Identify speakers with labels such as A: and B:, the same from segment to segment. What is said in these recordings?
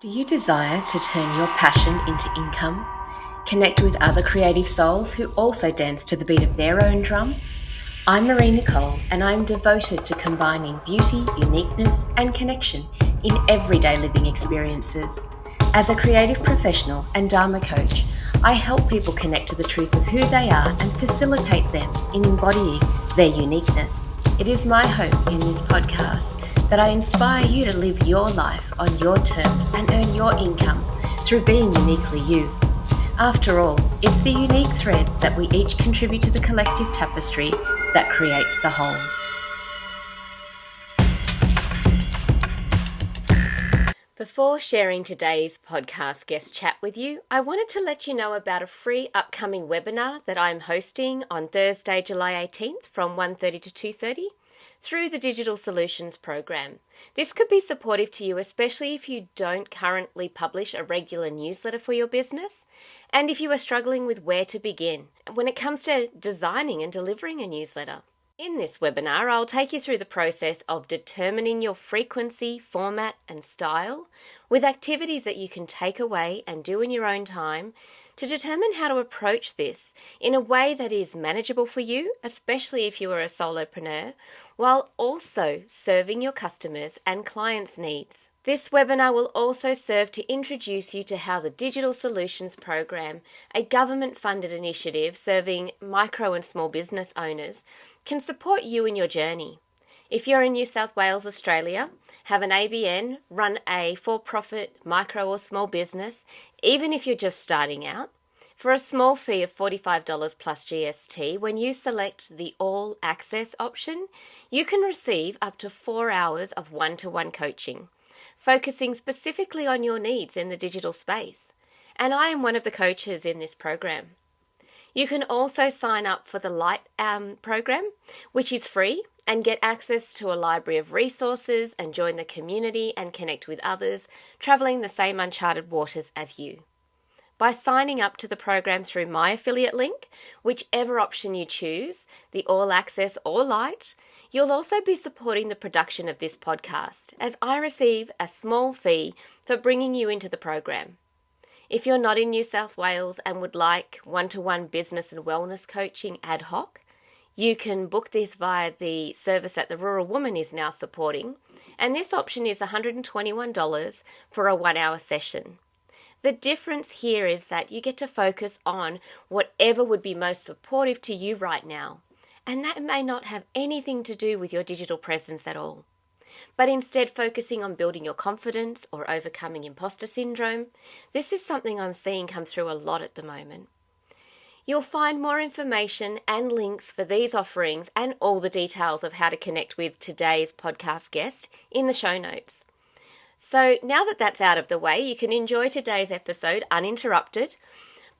A: Do you desire to turn your passion into income? Connect with other creative souls who also dance to the beat of their own drum? I'm Marie-Nicole, and I'm devoted to combining beauty, uniqueness, and connection in everyday living experiences. As a creative professional and Dharma coach, I help people connect to the truth of who they are and facilitate them in embodying their uniqueness. It is my hope in this podcast that I inspire you to live your life on your terms and earn your income through being uniquely you. After all, it's the unique thread that we each contribute to the collective tapestry that creates the whole. Before sharing today's podcast guest chat with you, I wanted to let you know about a free upcoming webinar that I'm hosting on Thursday, July 18th from 1:30 to 2:30 through the Digital Solutions program. This could be supportive to you, especially if you don't currently publish a regular newsletter for your business, and if you are struggling with where to begin when it comes to designing and delivering a newsletter. In this webinar, I'll take you through the process of determining your frequency, format, and style with activities that you can take away and do in your own time to determine how to approach this in a way that is manageable for you, especially if you are a solopreneur, while also serving your customers and clients' needs. This webinar will also serve to introduce you to how the Digital Solutions Program, a government-funded initiative serving micro and small business owners, can support you in your journey. If you're in New South Wales, Australia, have an ABN, run a for-profit micro or small business, even if you're just starting out, for a small fee of $45 plus GST, when you select the All Access option, you can receive up to 4 hours of one-to-one coaching, focusing specifically on your needs in the digital space. And I am one of the coaches in this program. You can also sign up for the LITE program, which is free, and get access to a library of resources and join the community and connect with others travelling the same uncharted waters as you. By signing up to the program through my affiliate link, whichever option you choose, the All Access or LITE, you'll also be supporting the production of this podcast, as I receive a small fee for bringing you into the program. If you're not in New South Wales and would like one-to-one business and wellness coaching ad hoc, you can book this via the service that the Rural Woman is now supporting, and this option is $121 for a 1-hour session. The difference here is that you get to focus on whatever would be most supportive to you right now, and that may not have anything to do with your digital presence at all, but instead focusing on building your confidence or overcoming imposter syndrome. This is something I'm seeing come through a lot at the moment. You'll find more information and links for these offerings and all the details of how to connect with today's podcast guest in the show notes. So now that that's out of the way, you can enjoy today's episode uninterrupted.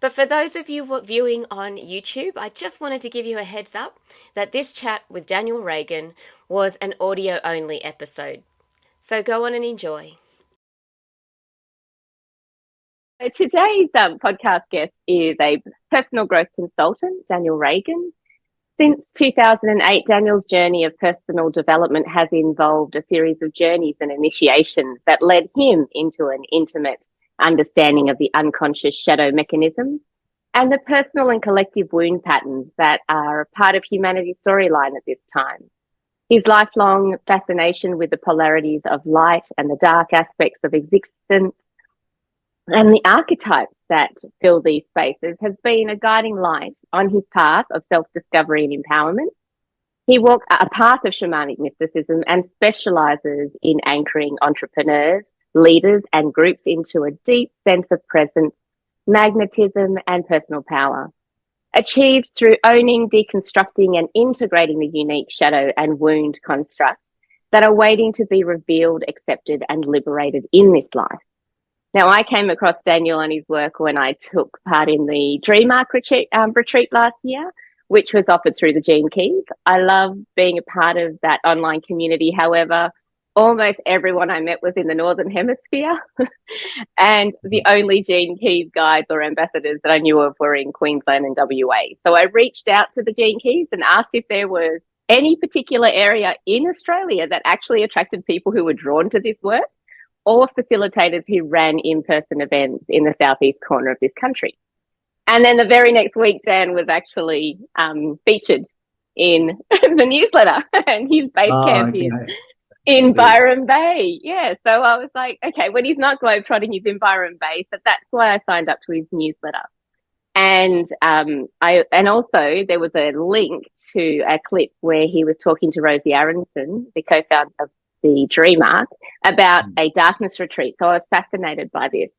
A: But for those of you viewing on YouTube, I just wanted to give you a heads up that this chat with Daniel Regan was an audio-only episode. So go on and enjoy. So today's podcast guest is a personal growth consultant, Daniel Regan. Since 2008, Daniel's journey of personal development has involved a series of journeys and initiations that led him into an intimate understanding of the unconscious shadow mechanisms and the personal and collective wound patterns that are a part of humanity's storyline at this time. His lifelong fascination with the polarities of light and the dark aspects of existence and the archetypes that fill these spaces has been a guiding light on his path of self-discovery and empowerment. He walks a path of shamanic mysticism and specialises in anchoring entrepreneurs, leaders and groups into a deep sense of presence, magnetism and personal power, achieved through owning, deconstructing and integrating the unique shadow and wound constructs that are waiting to be revealed, accepted and liberated in this life. Now, I came across Daniel and his work when I took part in the Dream Arc retreat last year, which was offered through the Gene Keys. I love being a part of that online community. However, almost everyone I met was in the Northern Hemisphere, and the only Gene Keys guides or ambassadors that I knew of were in Queensland and WA. So I reached out to the Gene Keys and asked if there was any particular area in Australia that actually attracted people who were drawn to this work. or facilitators who ran in-person events in the southeast corner of this country. And then the very next week, Dan was actually featured in the newsletter, and his base camp is in Byron Bay. Yeah, so I was like, okay, when he's not globetrotting, he's in Byron Bay. So that's why I signed up to his newsletter. And also there was a link to a clip where he was talking to Rosie Aronson, the co-founder of the Dream Arc, about a darkness retreat. So I was fascinated by this.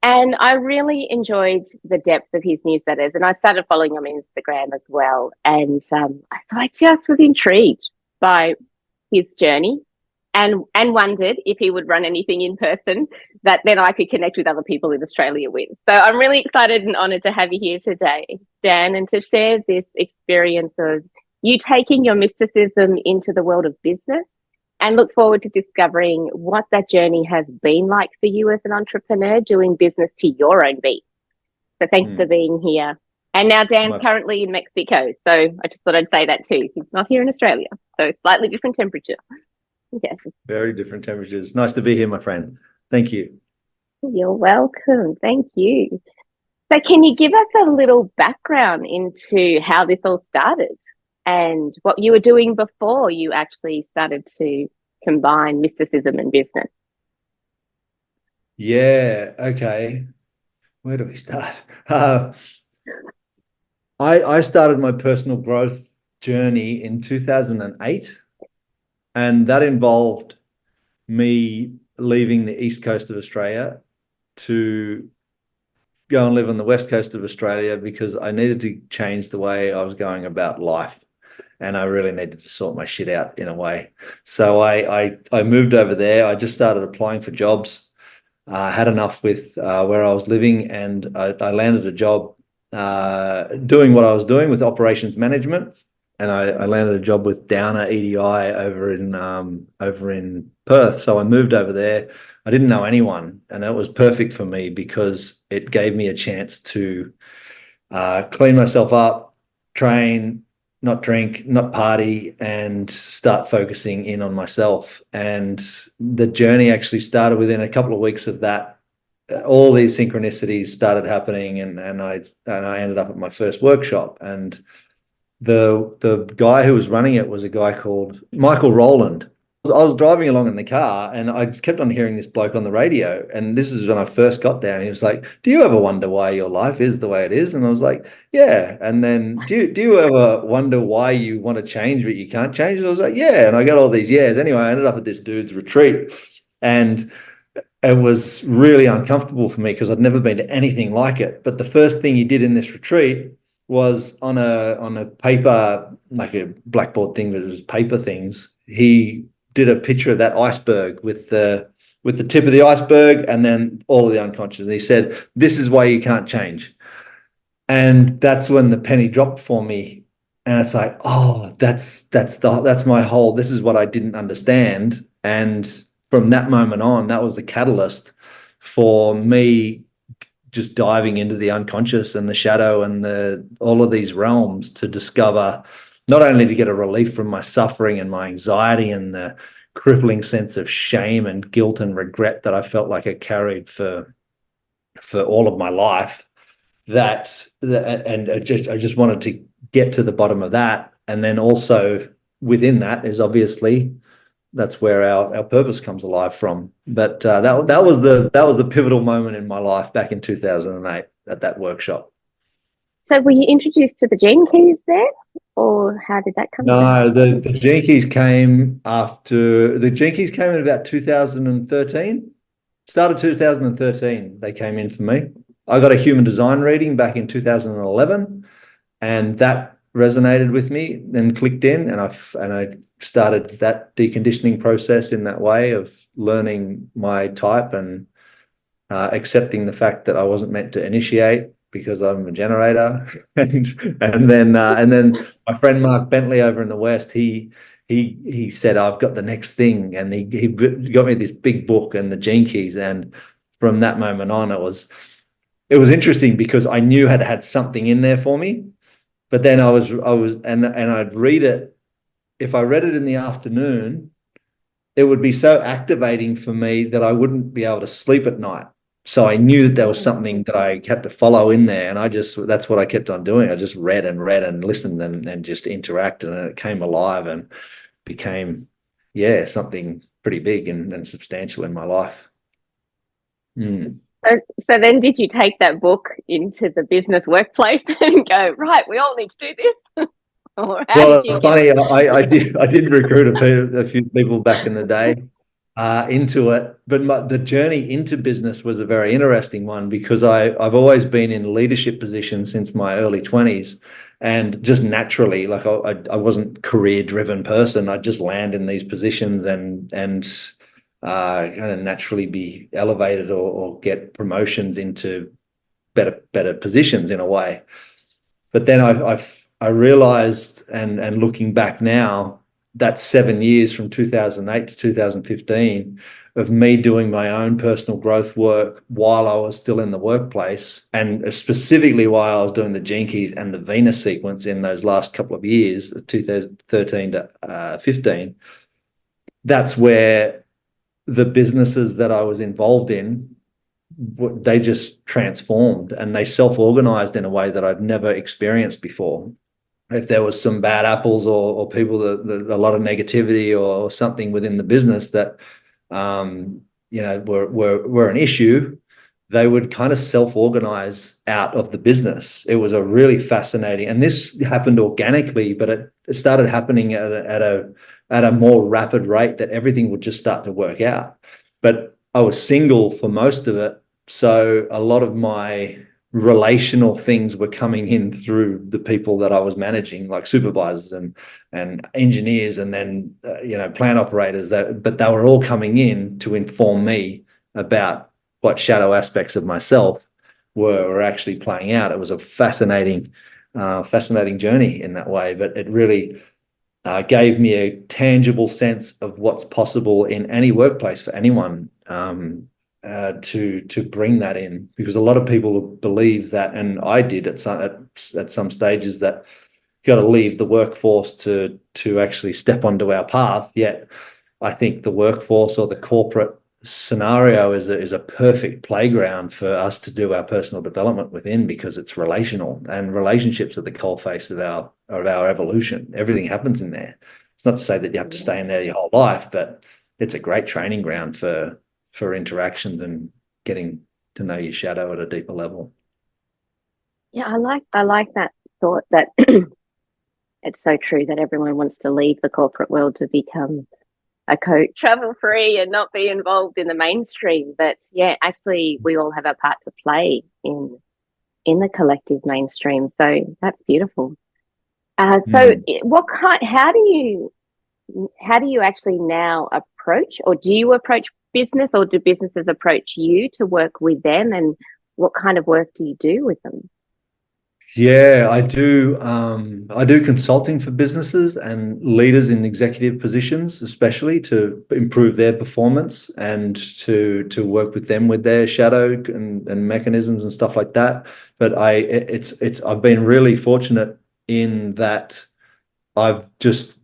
A: And I really enjoyed the depth of his newsletters, and I started following him on Instagram as well. And so I just was intrigued by his journey and wondered if he would run anything in person that then I could connect with other people in Australia with. So I'm really excited and honoured to have you here today, Dan, and to share this experience of you taking your mysticism into the world of business, and look forward to discovering what that journey has been like for you as an entrepreneur doing business to your own beat. So thanks for being here. And now Dan's currently in Mexico. So I just thought I'd say that too. He's not here in Australia. So slightly different temperature. Yes.
B: Very different temperatures. Nice to be here, my friend. Thank you.
A: You're welcome. Thank you. So can you give us a little background into how this all started and what you were doing before you actually started to combine mysticism and business?
B: Yeah, okay. Where do we start? I started my personal growth journey in 2008, and that involved me leaving the east coast of Australia to go and live on the west coast of Australia because I needed to change the way I was going about life. And I really needed to sort my shit out in a way. So I moved over there. I just started applying for jobs. I had enough with where I was living, and I landed a job doing what I was doing with operations management. And I landed a job with Downer EDI over in Perth. So I moved over there. I didn't know anyone, and it was perfect for me because it gave me a chance to clean myself up, train, not drink, not party, and start focusing in on myself. And the journey actually started within a couple of weeks of that. All these synchronicities started happening, and I ended up at my first workshop. And the guy who was running it was a guy called Michael Rowland. I was driving along in the car, and I just kept on hearing this bloke on the radio. And this is when I first got there, and he was like, "Do you ever wonder why your life is the way it is?" And I was like, "Yeah." And then, do you ever wonder why you want to change but you can't change? And I was like, "Yeah." And I got all these years. Anyway, I ended up at this dude's retreat, and it was really uncomfortable for me because I'd never been to anything like it. But the first thing he did in this retreat was on a paper, like a blackboard thing, but it was paper things. He did a picture of that iceberg with the tip of the iceberg and then all of the unconscious. And he said, "This is why you can't change." And that's when the penny dropped for me. And it's like, oh, that's my whole, this is what I didn't understand. And from that moment on, that was the catalyst for me just diving into the unconscious and the shadow and all of these realms to discover, not only to get a relief from my suffering and my anxiety and the crippling sense of shame and guilt and regret that I felt like I carried for all of my life, and I just wanted to get to the bottom of that. And then also within that is obviously that's where our purpose comes alive from. But that was the pivotal moment in my life back in 2008 at that workshop.
A: So were you introduced to the Gene Keys there, or how did that come?
B: No, the Gene Keys came after. The Gene Keys came in about 2013. Started 2013. They came in for me. I got a human design reading back in 2011, and that resonated with me. Then clicked in, and I started that deconditioning process in that way of learning my type and accepting the fact that I wasn't meant to initiate because I'm a generator. and then my friend Mark Bentley over in the West, he said, "I've got the next thing," and he got me this big book and the Gene Keys. And from that moment on, it was interesting because I knew I'd had something in there for me, but then and I'd read it. If I read it in the afternoon, it would be so activating for me that I wouldn't be able to sleep at night. So I knew that there was something that I had to follow in there. And that's what I kept on doing. I just read and read and listened and just interacted, and it came alive and became, yeah, something pretty big and substantial in my life. Mm.
C: So then did you take that book into the business workplace and go, right, we all need to do this? Or how
B: Well,
C: did you
B: it's
C: get
B: funny. I did recruit a few people back in the day into it, but the journey into business was a very interesting one because I've always been in leadership positions since my early 20s, and just naturally, like I wasn't career driven person. I'd just land in these positions and kind of naturally be elevated or get promotions into better positions in a way. But then I realized, and looking back now, that 7 years from 2008 to 2015 of me doing my own personal growth work while I was still in the workplace, and specifically while I was doing the Gene Keys and the Venus sequence in those last couple of years, 2013 to 15, that's where the businesses that I was involved in, they just transformed and they self-organized in a way that I'd never experienced before. If there was some bad apples or people that a lot of negativity or something within the business that were an issue, they would kind of self-organize out of the business. It was a really fascinating, and this happened organically, but it started happening at a more rapid rate that everything would just start to work out. But I was single for most of it, so a lot of my relational things were coming in through the people that I was managing, like supervisors and engineers, and then plant operators. But they were all coming in to inform me about what shadow aspects of myself were actually playing out. It was a fascinating journey in that way, but it really gave me a tangible sense of what's possible in any workplace for anyone. To bring that in, because a lot of people believe that, and I did at some stages, that you got to leave the workforce to actually step onto our path. Yet I think the workforce or the corporate scenario is a perfect playground for us to do our personal development within, because it's relational, and relationships are the coalface of our evolution. Everything happens in there. It's not to say that you have to stay in there your whole life, but it's a great training ground for interactions and getting to know your shadow at a deeper level.
C: Yeah, I like that thought that it's so true that everyone wants to leave the corporate world to become a coach, travel free and not be involved in the mainstream. But yeah, actually we all have our part to play in the collective mainstream. So that's beautiful. How do you actually now approach, or do you approach business, or do businesses approach you to work with them, and what kind of work do you do with them?
B: Yeah, I do. I do consulting for businesses and leaders in executive positions, especially to improve their performance and to work with them with their shadow and mechanisms and stuff like that. But I've been really fortunate in that I've just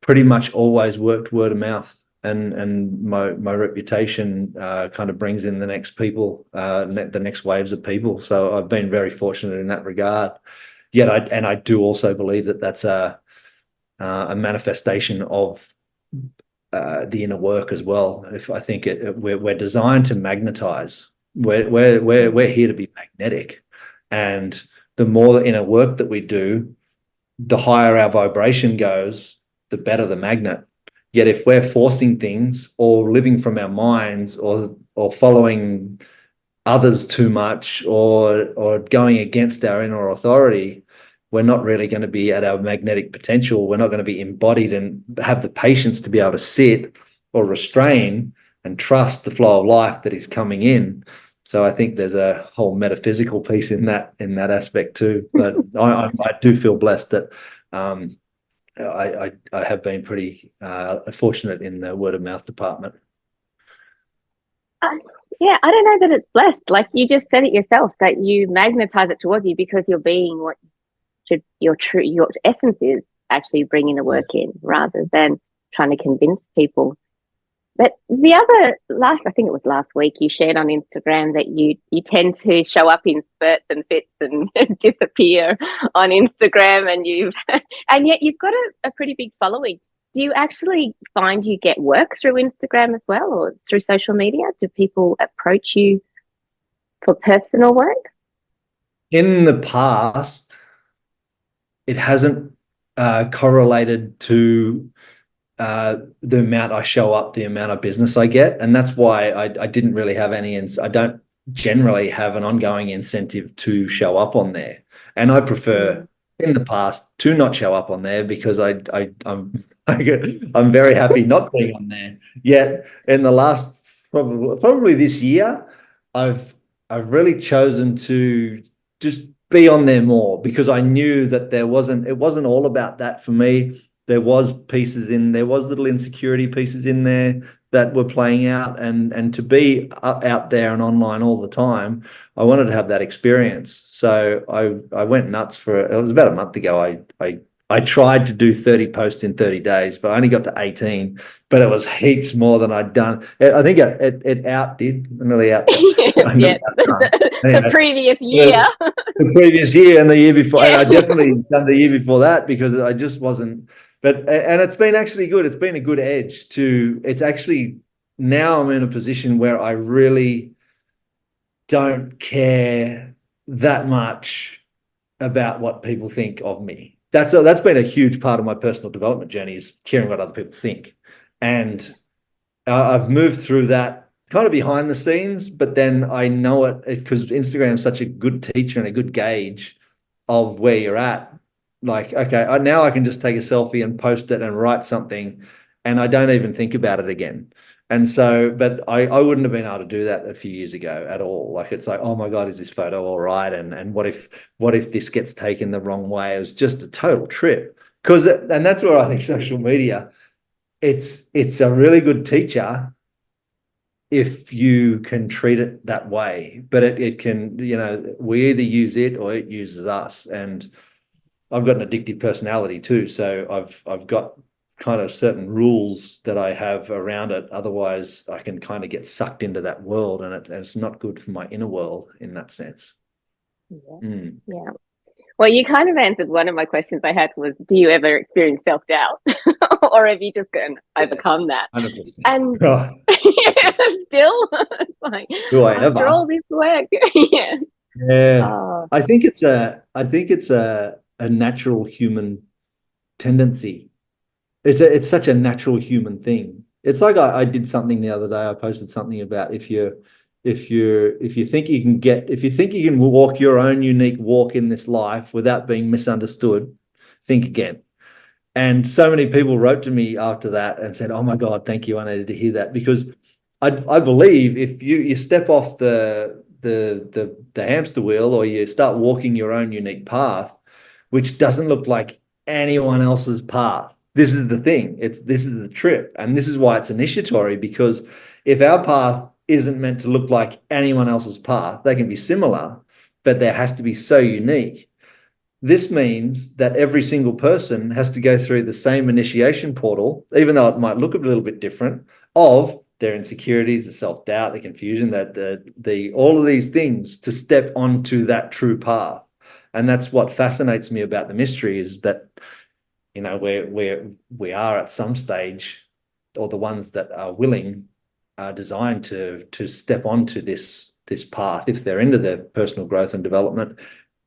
B: pretty much always worked word of mouth, and my reputation kind of brings in the next people, the next waves of people. So I've been very fortunate in that regard. Yet I do also believe that that's a manifestation of the inner work as well. If I think we're designed to magnetize. We're here to be magnetic, and the more inner work that we do, the higher our vibration goes, the better the magnet. Yet if we're forcing things or living from our minds or following others too much or going against our inner authority, we're not really going to be at our magnetic potential. We're not going to be embodied and have the patience to be able to sit or restrain and trust the flow of life that is coming in. So I think there's a whole metaphysical piece in that aspect too. But I do feel blessed that I have been pretty fortunate in the word of mouth department.
C: Yeah, I don't know that it's blessed. Like you just said it yourself, that you magnetize it towards you because you're being what your essence is, actually bringing the work in rather than trying to convince people. But I think it was last week, you shared on Instagram that you tend to show up in spurts and fits and disappear on Instagram, and yet you've got a pretty big following. Do you actually find you get work through Instagram as well, or through social media? Do people approach you for personal work?
B: In the past, it hasn't correlated to the amount I show up, the amount of business I get. And that's why I didn't really have I don't generally have an ongoing incentive to show up on there. And I prefer in the past to not show up on there because I'm very happy not being on there. Yet in the last probably this year, I've really chosen to just be on there more because I knew that it wasn't all about that for me. There was little insecurity pieces in there that were playing out, and to be out there and online all the time, I wanted to have that experience. So I went nuts it was about a month ago. I tried to do 30 posts in 30 days, but I only got to 18, but it was heaps more than I'd done. I think it outdid, nearly outdone.
C: The previous year.
B: The previous year and the year before. Yeah. And I definitely done the year before that because I just wasn't. And it's been actually good. It's been a good edge it's actually, now I'm in a position where I really don't care that much about what people think of me. That's been a huge part of my personal development journey, is caring what other people think. And I've moved through that kind of behind the scenes, but then I know it because Instagram is such a good teacher and a good gauge of where you're at. Like, okay, now I can just take a selfie and post it and write something, and I don't even think about it again. And so, but I wouldn't have been able to do that a few years ago at all. Like, it's like, oh my God, is this photo all right? And what if this gets taken the wrong way? It was just a total trip. And that's where I think social media, it's a really good teacher if you can treat it that way. But it can, we either use it or it uses us. And I've got an addictive personality too, so I've got kind of certain rules that I have around it. Otherwise, I can kind of get sucked into that world, and it's not good for my inner world in that sense.
C: Yeah. Well, you kind of answered one of my questions I had was, do you ever experience self-doubt, or have you just overcome that?
B: 100%.
C: And still, it's like, after all this work, yeah.
B: Oh. I think it's a natural human tendency. It's such a natural human thing. It's like I did something the other day. I posted something about if you think you can walk your own unique walk in this life without being misunderstood, think again. And so many people wrote to me after that and said, "Oh my God, thank you. I needed to hear that," because I believe if you step off the hamster wheel, or you start walking your own unique path, which doesn't look like anyone else's path. This is the thing. This is the trip. And this is why it's initiatory, because if our path isn't meant to look like anyone else's path, they can be similar, but there has to be so unique. This means that every single person has to go through the same initiation portal, even though it might look a little bit different, of their insecurities, the self-doubt, the confusion, that all of these things to step onto that true path. And that's what fascinates me about the mystery, is that, we are at some stage, or the ones that are willing are designed to step onto this path if they're into their personal growth and development,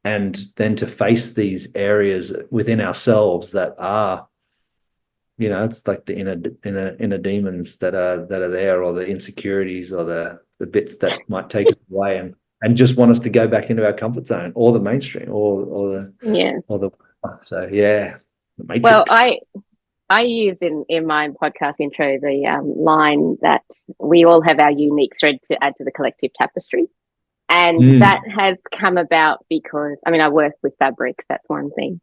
B: and then to face these areas within ourselves that are, it's like the inner demons that are there, or the insecurities, or the bits that might take us away and just want us to go back into our comfort zone, or the mainstream, so yeah, the matrix.
C: Well, I use in my podcast intro the line that we all have our unique thread to add to the collective tapestry, and that has come about because I work with fabrics. That's one thing,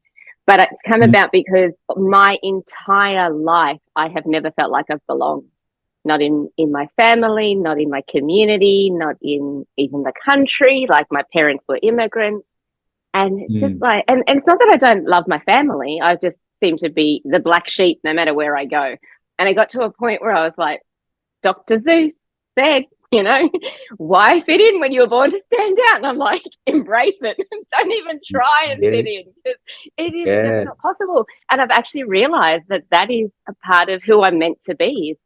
C: but it's come about because my entire life I have never felt like I've belonged. Not in my family, not in my community, not in even the country. Like, my parents were immigrants. And it's just like, and it's not that I don't love my family. I just seem to be the black sheep no matter where I go. And I got to a point where I was like, Dr. Zeus said, you know, why fit in when you were born to stand out? And I'm like, embrace it. Don't even try and fit in, because it is just not possible. And I've actually realized that that is a part of who I'm meant to be, is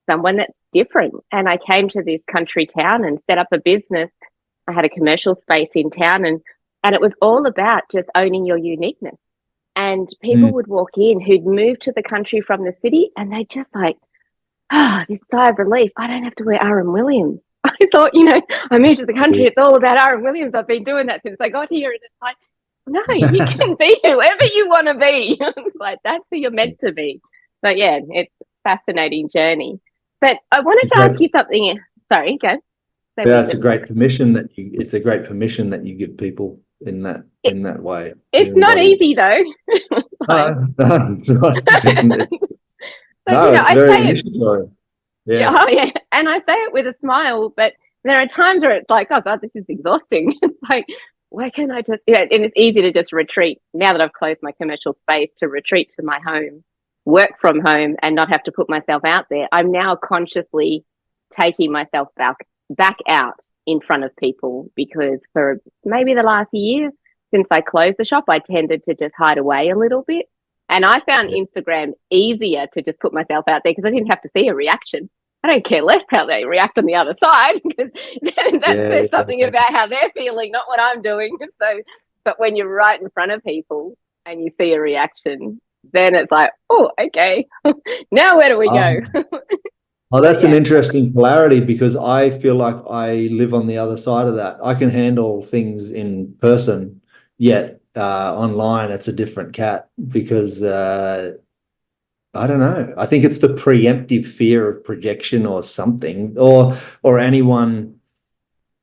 C: someone that's different. And I came to this country town and set up a business. I had a commercial space in town, and it was all about just owning your uniqueness. And people would walk in who'd moved to the country from the city, and they just like, this sigh of relief. I don't have to wear R.M. Williams. I thought, you know, I moved to the country. It's all about R.M. Williams. I've been doing that since I got here. And it's like, no, you can be whoever you want to be. Like, that's who you're meant to be. But yeah, it's a fascinating journey. But I wanted to ask you something. Sorry, go.
B: Yeah, it's a great permission that you give people in that way.
C: It's not easy though.
B: No, it's right.
C: It's
B: very initiatory.
C: Yeah. Oh, yeah. And I say it with a smile, but there are times where it's like, oh God, this is exhausting. It's like, why can't I just, and it's easy to just retreat now that I've closed my commercial space, to retreat to my home, work from home, and not have to put myself out there. I'm now consciously taking myself back out in front of people, because for maybe the last year since I closed the shop, I tended to just hide away a little bit. And I found Instagram easier to just put myself out there, because I didn't have to see a reaction. I don't care less how they react on the other side, because that says something about how they're feeling, not what I'm doing. So, but when you're right in front of people and you see a reaction, then it's like, oh, okay, now where do we go?
B: Oh, that's an interesting polarity, because I feel like I live on the other side of that. I can handle things in person, yet online it's a different cat, because I don't know. I think it's the preemptive fear of projection or something, or anyone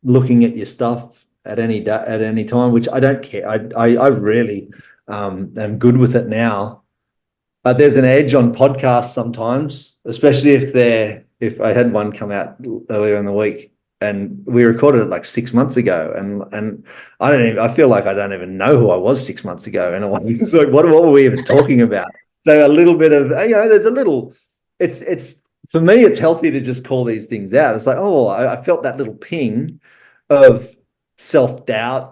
B: looking at your stuff at any time, which I don't care. I really am good with it now. But there's an edge on podcasts sometimes, especially if I had one come out earlier in the week, and we recorded it like 6 months ago, and I feel like I don't even know who I was 6 months ago, and it's like, what were we even talking about? So a little bit of, there's a little, it's for me, it's healthy to just call these things out. It's like, oh, I felt that little ping of self-doubt,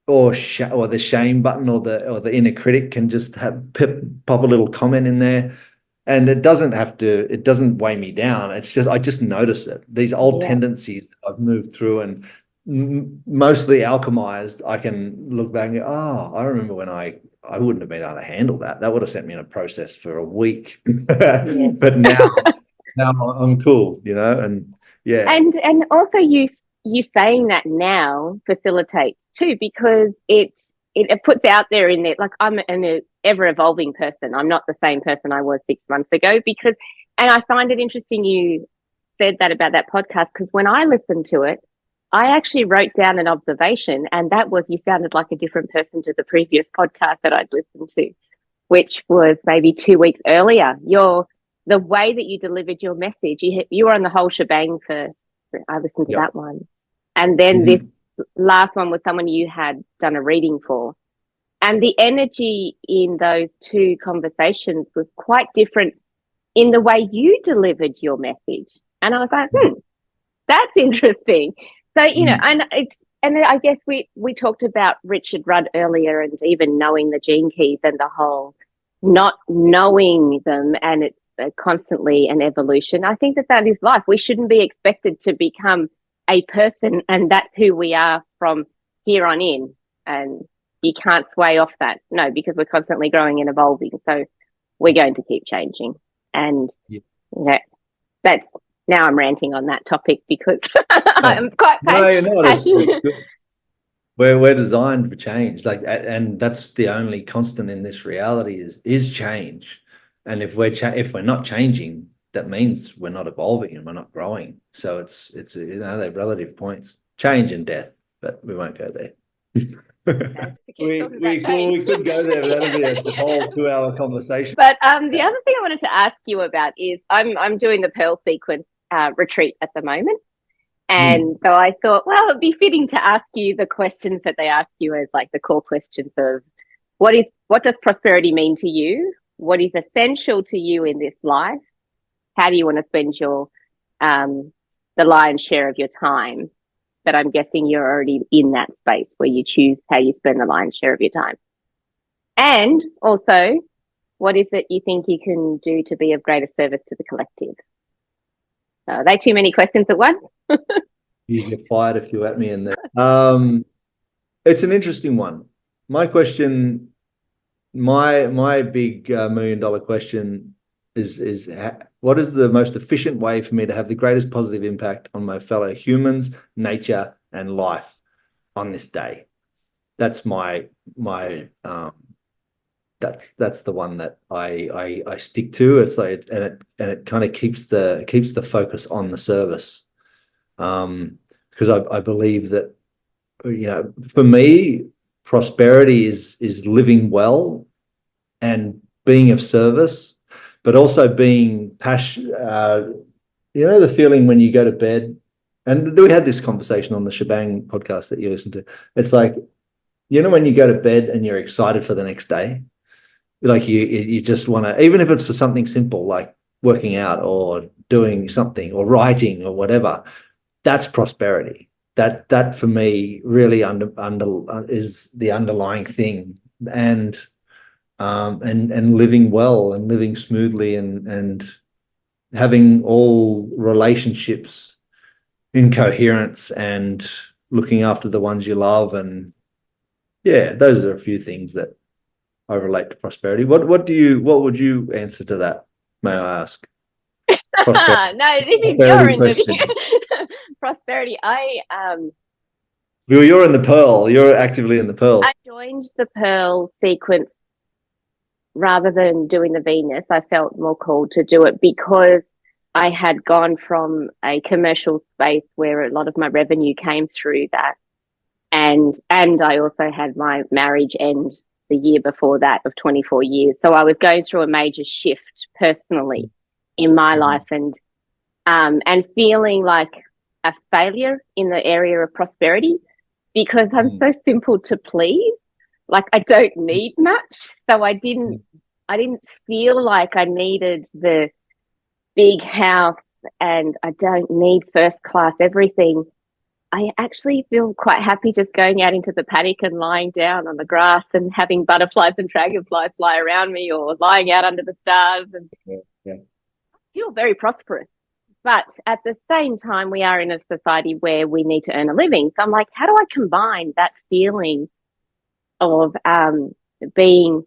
B: or the shame button, or the inner critic can just pop a little comment in there, and it doesn't weigh me down. It's just, I just notice it. These old tendencies that I've moved through and mostly alchemized, I can look back and go, oh, I remember when I wouldn't have been able to handle that. That would have sent me in a process for a week. But now I'm cool, and yeah.
C: And also you saying that now facilitates too, because it puts out there in there, like, I'm an ever evolving person. I'm not the same person I was 6 months ago, and I find it interesting you said that about that podcast, because when I listened to it, I actually wrote down an observation, and that was, you sounded like a different person to the previous podcast that I'd listened to, which was maybe 2 weeks earlier. The way that you delivered your message, you were on the whole shebang first. I listened to that one. And then this last one was someone you had done a reading for. And the energy in those two conversations was quite different in the way you delivered your message. And I was like, that's interesting. So, and I guess we talked about Richard Rudd earlier, and even knowing the gene keys and the whole not knowing them, and it's constantly an evolution. I think that is life. We shouldn't be expected to become a person, and that's who we are from here on in. And you can't sway off that. No, because we're constantly growing and evolving. So we're going to keep changing. And that's, now I'm ranting on that topic, because I'm quite passionate.
B: No, it's good. We're designed for change, and that's the only constant in this reality is change. And if we're not changing, that means we're not evolving and we're not growing. So it's they're relative points, change and death, but we won't go there. We could go there, but that'll be a whole 2-hour conversation.
C: But the other thing I wanted to ask you about is I'm doing the Pearl Sequence retreat at the moment. And so I thought, well, it'd be fitting to ask you the questions that they ask you as like the core questions of what does prosperity mean to you? What is essential to you in this life? How do you want to spend your the lion's share of your time. But I'm guessing you're already in that space where you choose how you spend the lion's share of your time. And also, what is it you think you can do to be of greater service to the collective? So are they too many questions at once?
B: You get fired if you at me in there. It's an interesting one. My question, my big $1 million question is what is the most efficient way for me to have the greatest positive impact on my fellow humans, nature, and life on this day? That's that's the one that I stick to. It's like it kind of keeps the focus on the service, because I believe that, you know, for me, prosperity is living well and being of service, but also being passionate. You know, the feeling when you go to bed, and we had this conversation on the Shebang podcast that you listen to. It's like, you know, when you go to bed and you're excited for the next day, like you just want to, even if it's for something simple like working out or doing something or writing or whatever, that's prosperity. That for me really is the underlying thing, and living well and living smoothly and having all relationships in coherence and looking after the ones you love. And yeah, those are a few things that I relate to prosperity. What would you answer to that, may I ask?
C: No, this is your interview. Prosperity.
B: You're in the Pearl. You're actively in the Pearl.
C: I joined the Pearl sequence rather than doing the Venus. I felt more called to do it because I had gone from a commercial space where a lot of my revenue came through that, and I also had my marriage end the year before that of 24 years. So I was going through a major shift personally in my life, and feeling like a failure in the area of prosperity because I'm so simple to please. Like, I don't need much. So I didn't feel like I needed the big house, and I don't need first class everything. I actually feel quite happy just going out into the paddock and lying down on the grass and having butterflies and dragonflies fly around me, or lying out under the stars, and I feel very prosperous. But at the same time, we are in a society where we need to earn a living. So I'm like, how do I combine that feeling of being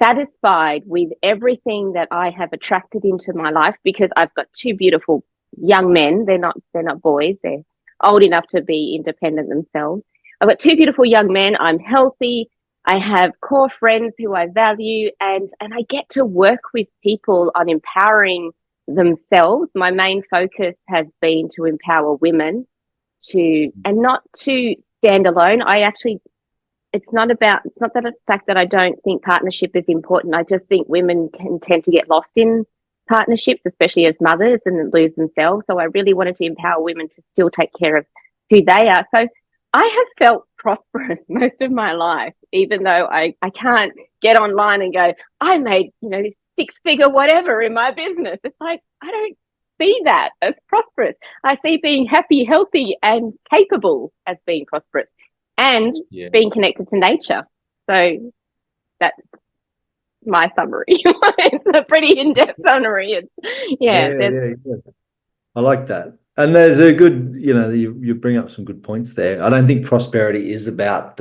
C: satisfied with everything that I have attracted into my life? Because I've got two beautiful young men. They're not boys. They're old enough to be independent themselves. I've got two beautiful young men. I'm healthy. I have core friends who I value, and I get to work with people on empowering themselves. My main focus has been to empower women and not to stand alone. It's not the fact that I don't think partnership is important. I just think women can tend to get lost in partnerships, especially as mothers, and lose themselves. So I really wanted to empower women to still take care of who they are. So I have felt prosperous most of my life, even though I can't get online and go, I made, six-figure whatever in my business. It's like, I don't see that as prosperous. I see being happy, healthy, and capable as being prosperous, and being connected to nature. So that's my summary. It's a pretty in-depth summary.
B: I like that. And there's a good, you bring up some good points there. I don't think prosperity is about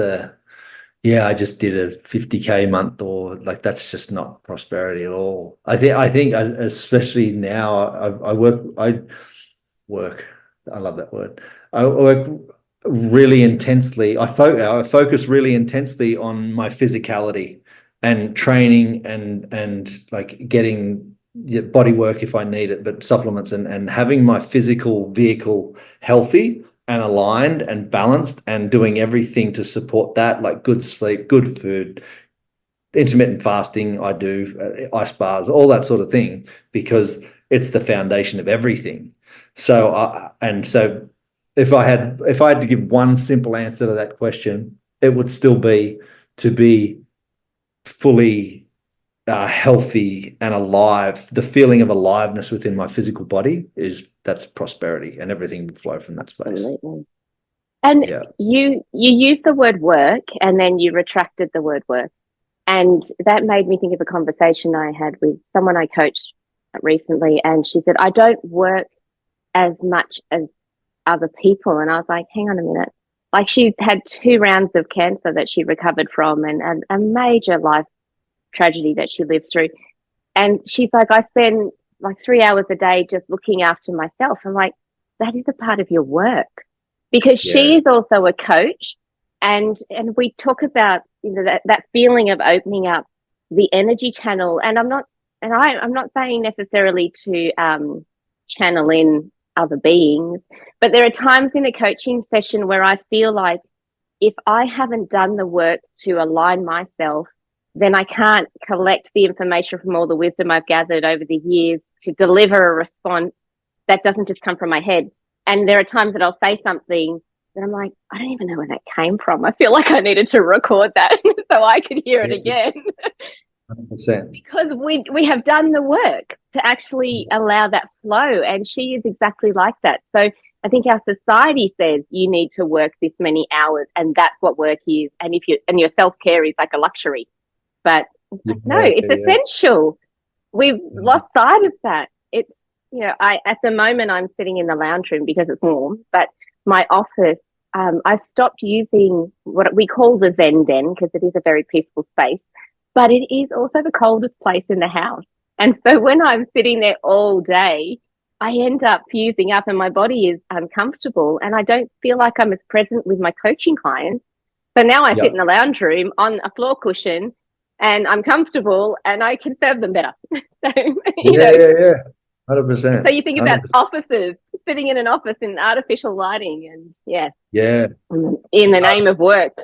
B: I just did a 50K month, or like, that's just not prosperity at all. I think especially now I work. I love that word. I work really intensely. I focus really intensely on my physicality and training and like getting body work if I need it, but supplements and having my physical vehicle healthy and aligned and balanced, and doing everything to support that, like good sleep, good food, intermittent fasting. I do ice baths, all that sort of thing, because it's the foundation of everything. So if I had to give one simple answer to that question, it would still be to be fully healthy and alive, the feeling of aliveness within my physical body that's prosperity, and everything will flow from that space.
C: Absolutely. And you used the word work, and then you retracted the word work. And that made me think of a conversation I had with someone I coached recently. And she said, I don't work as much as other people. And I was like, hang on a minute. Like, she had 2 rounds of cancer that she recovered from, and a major life tragedy that she lived through. And she's like, I spend like 3 hours a day just looking after myself. I'm like, that is a part of your work, because she is also a coach. And we talk about, you know, that feeling of opening up the energy channel. And I'm not saying necessarily to channel in other beings, but there are times in a coaching session where I feel like if I haven't done the work to align myself, then I can't collect the information from all the wisdom I've gathered over the years to deliver a response that doesn't just come from my head. And there are times that I'll say something that I'm like, I don't even know where that came from. I feel like I needed to record that so I could hear it again.
B: 100%.
C: Because we have done the work to actually allow that flow. And she is exactly like that. So I think our society says you need to work this many hours, and that's what work is. And your self-care is like a luxury. But no, it's essential. We've lost sight of that. It's, you know, at the moment I'm sitting in the lounge room because it's warm, but my office, I've stopped using what we call the Zen Den, because it is a very peaceful space, but it is also the coldest place in the house. And so when I'm sitting there all day, I end up fusing up and my body is uncomfortable, and I don't feel like I'm as present with my coaching clients. So now I sit in the lounge room on a floor cushion, and I'm comfortable, and I can serve them better. So, you know,
B: 100%.
C: So you think about offices, sitting in an office in artificial lighting, and in the name of work.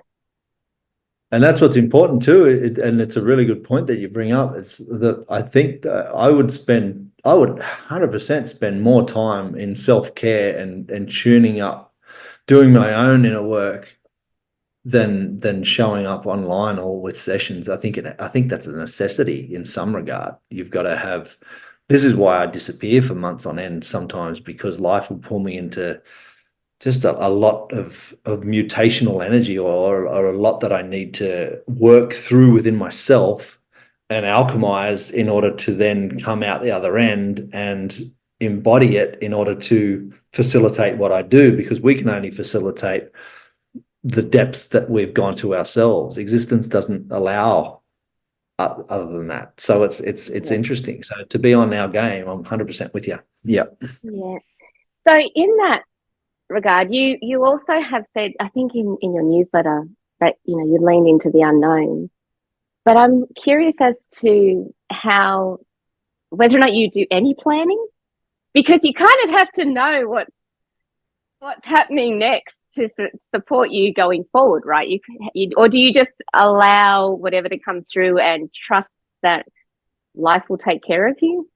B: And that's what's important too. And it's a really good point that you bring up. It's that I think I would 100% spend more time in self-care and tuning up, doing my own inner work than showing up online or with sessions. I think that's a necessity in some regard. You've got to have. This is why I disappear for months on end sometimes, because life will pull me into just a lot of mutational energy or a lot that I need to work through within myself and alchemize in order to then come out the other end and embody it in order to facilitate what I do, because we can only facilitate the depths that we've gone to ourselves. Existence doesn't allow other than that. So it's interesting. So to be on our game, I'm 100% with you. Yeah.
C: So in that regard, you also have said, I think in your newsletter, that, you know, you lean into the unknown. But I'm curious as to whether or not you do any planning, because you kind of have to know what's happening next to support you going forward, right? Or do you just allow whatever to come through and trust that life will take care of you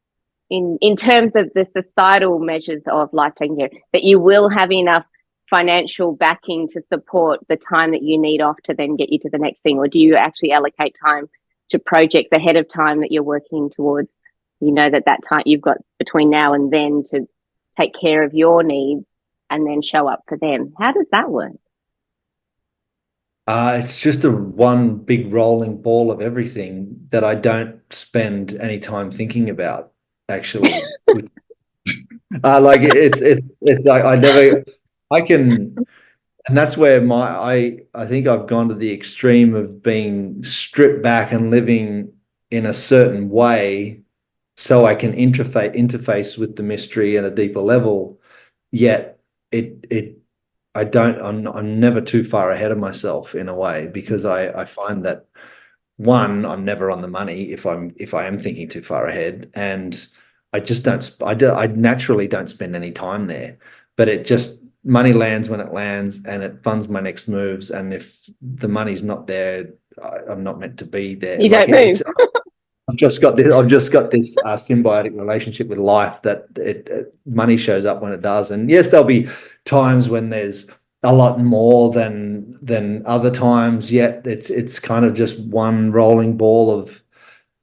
C: in terms of the societal measures of life taking care, that you will have enough financial backing to support the time that you need off to then get you to the next thing? Or do you actually allocate time to projects ahead of time that you're working towards? You know that time you've got between now and then to take care of your needs and then show up for them. How does that work?
B: It's just one big rolling ball of everything that I don't spend any time thinking about, actually. Like it's like I can, and that's where I think I've gone to the extreme of being stripped back and living in a certain way so I can interface with the mystery at a deeper level, yet I'm never too far ahead of myself in a way, because I find that, one, I'm never on the money if I am thinking too far ahead, and I naturally don't spend any time there, but money lands when it lands, and it funds my next moves. And if the money's not there, I'm not meant to be there.
C: You don't move.
B: I've just got this symbiotic relationship with life that money shows up when it does. And yes, there'll be times when there's a lot more than other times, yet it's kind of just one rolling ball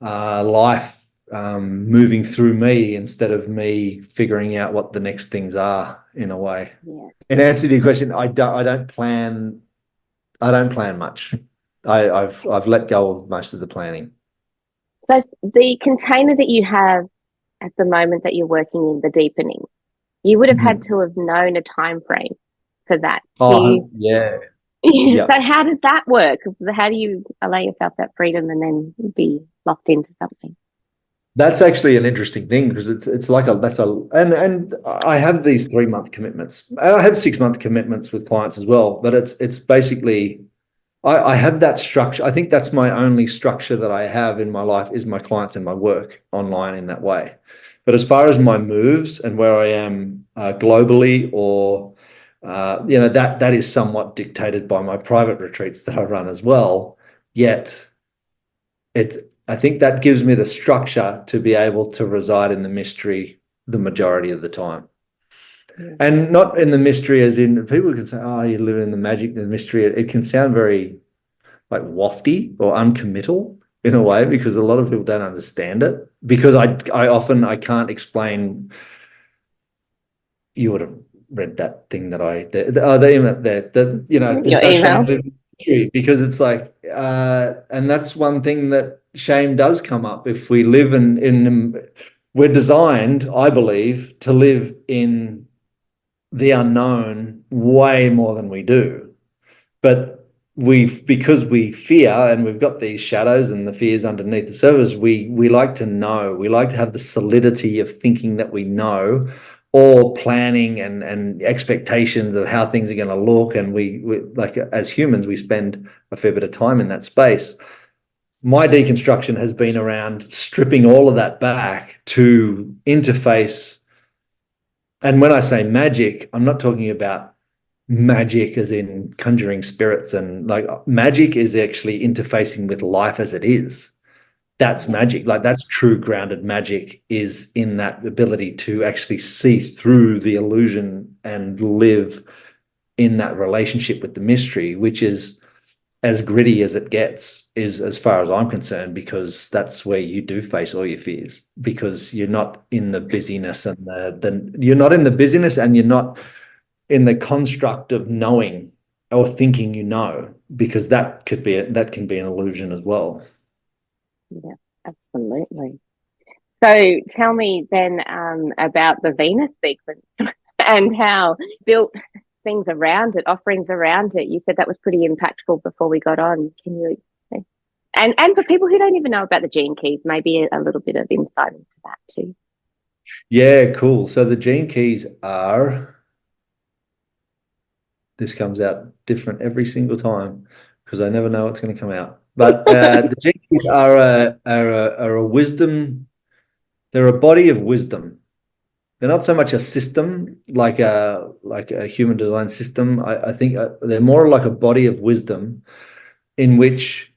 B: life moving through me instead of me figuring out what the next things are, in a way.
C: Yeah.
B: In answer to your question, I don't plan much. I've let go of most of the planning.
C: So the container that you have at the moment that you're working in, the deepening, you would have had to have known a time frame for that.
B: Oh, yeah.
C: So how does that work? How do you allow yourself that freedom and then be locked into something?
B: That's actually an interesting thing, because it's like and I have these 3-month commitments. I have 6-month commitments with clients as well, but it's basically I have that structure. I think that's my only structure that I have in my life, is my clients and my work online in that way. But as far as my moves and where I am globally, or that is somewhat dictated by my private retreats that I run as well. Yet I think that gives me the structure to be able to reside in the mystery the majority of the time. And not in the mystery as in, people can say, oh, you live in the magic, the mystery. It can sound very like wafty or uncommittal in a way, because a lot of people don't understand it. Because I often can't explain. You would have read that thing that
C: Your email.
B: Because it's like, and that's one thing that shame does come up. If we live we're designed, I believe, to live in the unknown way more than we do. But because we fear, and we've got these shadows and the fears underneath the surface, we like to know. We like to have the solidity of thinking that we know, or planning and expectations of how things are going to look. And we like, as humans, we spend a fair bit of time in that space. My deconstruction has been around stripping all of that back to interface. And when I say magic, I'm not talking about magic as in conjuring spirits, and like, magic is actually interfacing with life as it is. That's magic. Like, that's true grounded magic, is in that ability to actually see through the illusion and live in that relationship with the mystery, which is as gritty as it gets, is as far as I'm concerned, because that's where you do face all your fears, because you're not in the busyness and you're not in the busyness, and you're not in the construct of knowing or thinking because that can be an illusion as well.
C: Yeah, absolutely. So tell me then about the Venus sequence and how built things around it, offerings around it. You said that was pretty impactful before we got on. Can you explain? And for people who don't even know about the gene keys, maybe a little bit of insight into that too.
B: Yeah, cool. So the gene keys are, this comes out different every single time because I never know what's going to come out. But the gene keys are a wisdom. They're a body of wisdom. They're not so much a system, like a human design system. I think they're more like a body of wisdom in which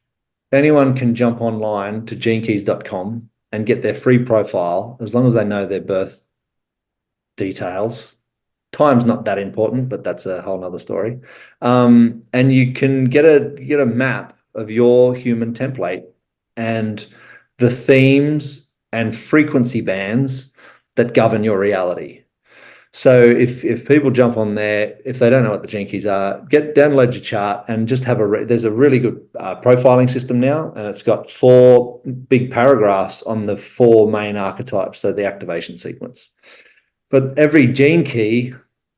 B: anyone can jump online to genekeys.com and get their free profile, as long as they know their birth details. Time's not that important, but that's a whole nother story. And you can get a map of your human template and the themes and frequency bands that govern your reality. So if people jump on there, if they don't know what the gene keys are, download your chart and just have there's a really good profiling system now, and it's got 4 big paragraphs on the 4 main archetypes, so the activation sequence. But every gene key,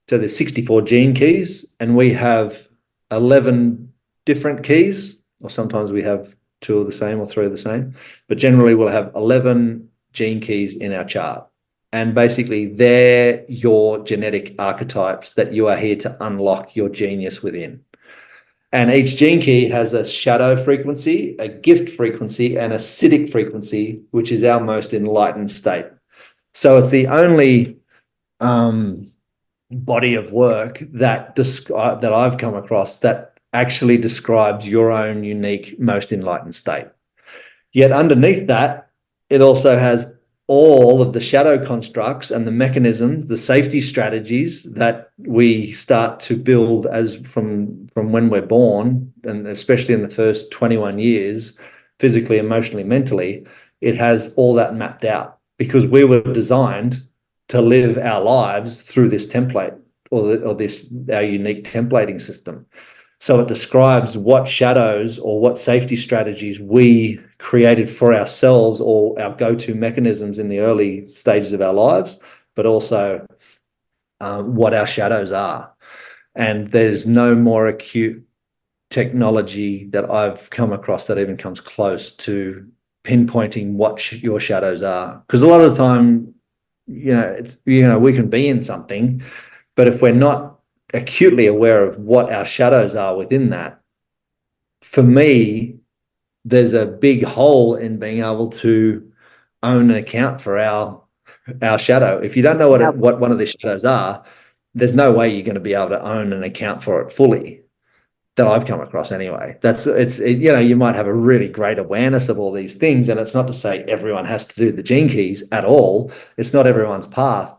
B: so there's 64 gene keys, and we have 11 different keys, or sometimes we have 2 of the same or 3 of the same, but generally we'll have 11 gene keys in our chart. And basically they're your genetic archetypes that you are here to unlock your genius within. And each gene key has a shadow frequency, a gift frequency, and a acidic frequency, which is our most enlightened state. So it's the only body of work that I've come across that actually describes your own unique, most enlightened state. Yet underneath that, it also has all of the shadow constructs and the mechanisms, the safety strategies that we start to build as from when we're born, and especially in the first 21 years, physically, emotionally, mentally, it has all that mapped out, because we were designed to live our lives through this template, or this our unique templating system. So it describes what shadows or what safety strategies we created for ourselves, or our go-to mechanisms in the early stages of our lives, but also what our shadows are. And there's no more acute technology that I've come across that even comes close to pinpointing what your shadows are. Because a lot of the time, it's, we can be in something, but if we're not acutely aware of what our shadows are within that, for me, there's a big hole in being able to own and account for our shadow. If you don't know what one of the shadows are, there's no way you're going to be able to own and account for it fully, that I've come across anyway. You might have a really great awareness of all these things, and it's not to say everyone has to do the gene keys at all. It's not everyone's path,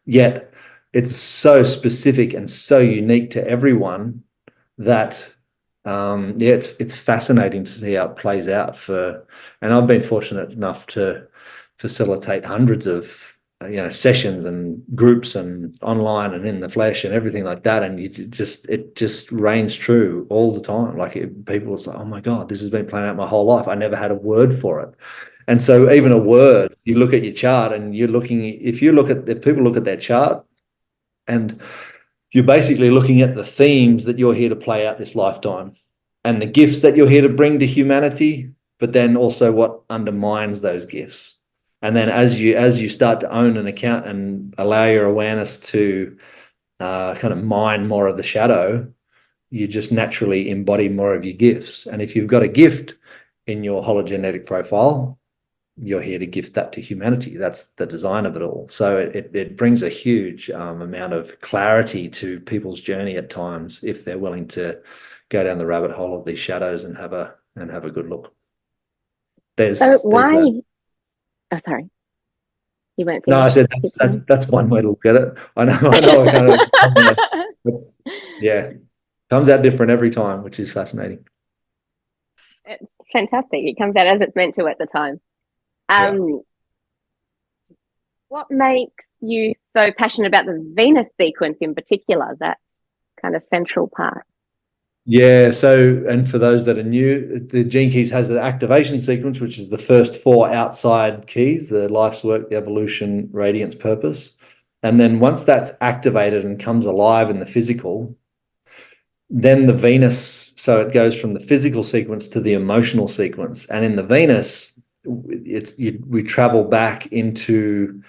B: yet it's so specific and so unique to everyone that it's fascinating to see how it plays out and I've been fortunate enough to facilitate hundreds of sessions and groups and online and in the flesh and everything like that, and it just reigns true all the time. Like people will say, oh my God, this has been playing out my whole life, I never had a word for it. And so even a word, you look at your chart and if people look at their chart, and you're basically looking at the themes that you're here to play out this lifetime and the gifts that you're here to bring to humanity, but then also what undermines those gifts. And then as you start to own an account and allow your awareness to kind of mine more of the shadow, you just naturally embody more of your gifts. And if you've got a gift in your hologenetic profile, you're here to gift that to humanity. That's the design of it all. So it brings a huge amount of clarity to people's journey at times, if they're willing to go down the rabbit hole of these shadows and have a good look.
C: Oh, sorry. You won't finish.
B: No, I said that's one way to look at it. I know. Comes out different every time, which is fascinating.
C: It's fantastic. It comes out as it's meant to at the time. What makes you so passionate about the Venus sequence in particular, that kind of central part?
B: Yeah, so, and for those that are new, the Gene Keys has the activation sequence, which is the first 4 outside keys: the life's work, the evolution, radiance, purpose. And then once that's activated and comes alive in the physical, then the Venus, so it goes from the physical sequence to the emotional sequence. And in the Venus, we travel back into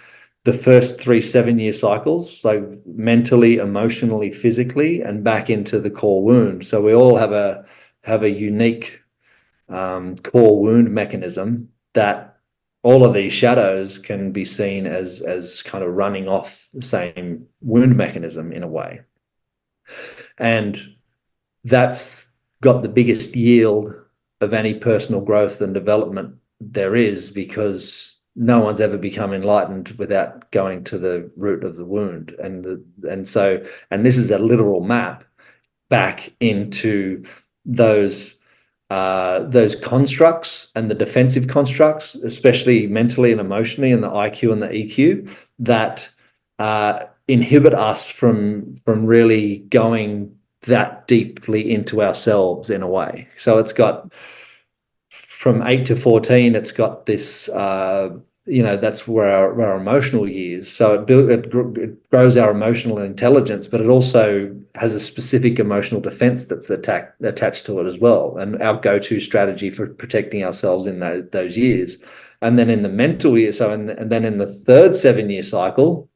B: the first 3 7-year cycles, so mentally, emotionally, physically, and back into the core wound. So we all have a unique core wound mechanism that all of these shadows can be seen as kind of running off the same wound mechanism in a way. And that's got the biggest yield of any personal growth and development there is, because no one's ever become enlightened without going to the root of the wound. And this is a literal map back into those constructs and the defensive constructs, especially mentally and emotionally, and the IQ and the EQ, that inhibit us from really going that deeply into ourselves in a way. So it's got, from 8 to 14, it's got this that's where our emotional years. So it grows our emotional intelligence, but it also has a specific emotional defense that's attached to it as well, and our go-to strategy for protecting ourselves in those years. And then in the mental year, and then in the third 7-year cycle,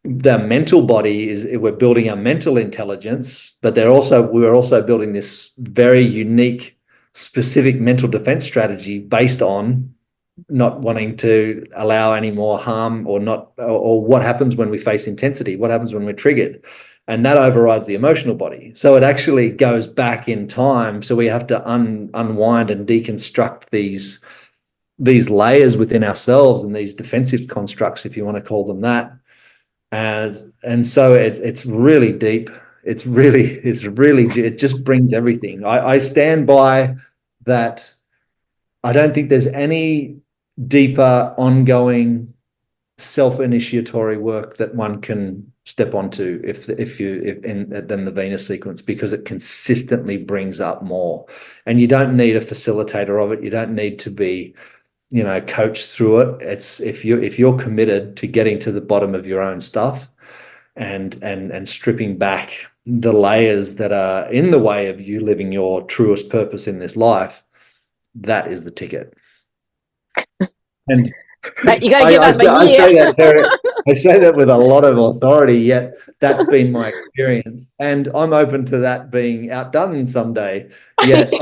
B: the mental body we're building our mental intelligence, but we're also building this very unique, specific mental defense strategy based on not wanting to allow any more harm, or what happens when we face intensity, what happens when we're triggered, and that overrides the emotional body. So it actually goes back in time. So we have to unwind and deconstruct these layers within ourselves and these defensive constructs, if you want to call them that. And so it's really deep. It just brings everything. I stand by that. I don't think there's any deeper, ongoing, self-initiatory work that one can step onto than the Venus sequence, because it consistently brings up more. And you don't need a facilitator of it. You don't need to be, coached through it. It's if you're committed to getting to the bottom of your own stuff and stripping back the layers that are in the way of you living your truest purpose in this life, that is the ticket. And
C: But you got to give up a year.
B: I say that with a lot of authority, yet that's been my experience, and I'm open to that being outdone someday. Yet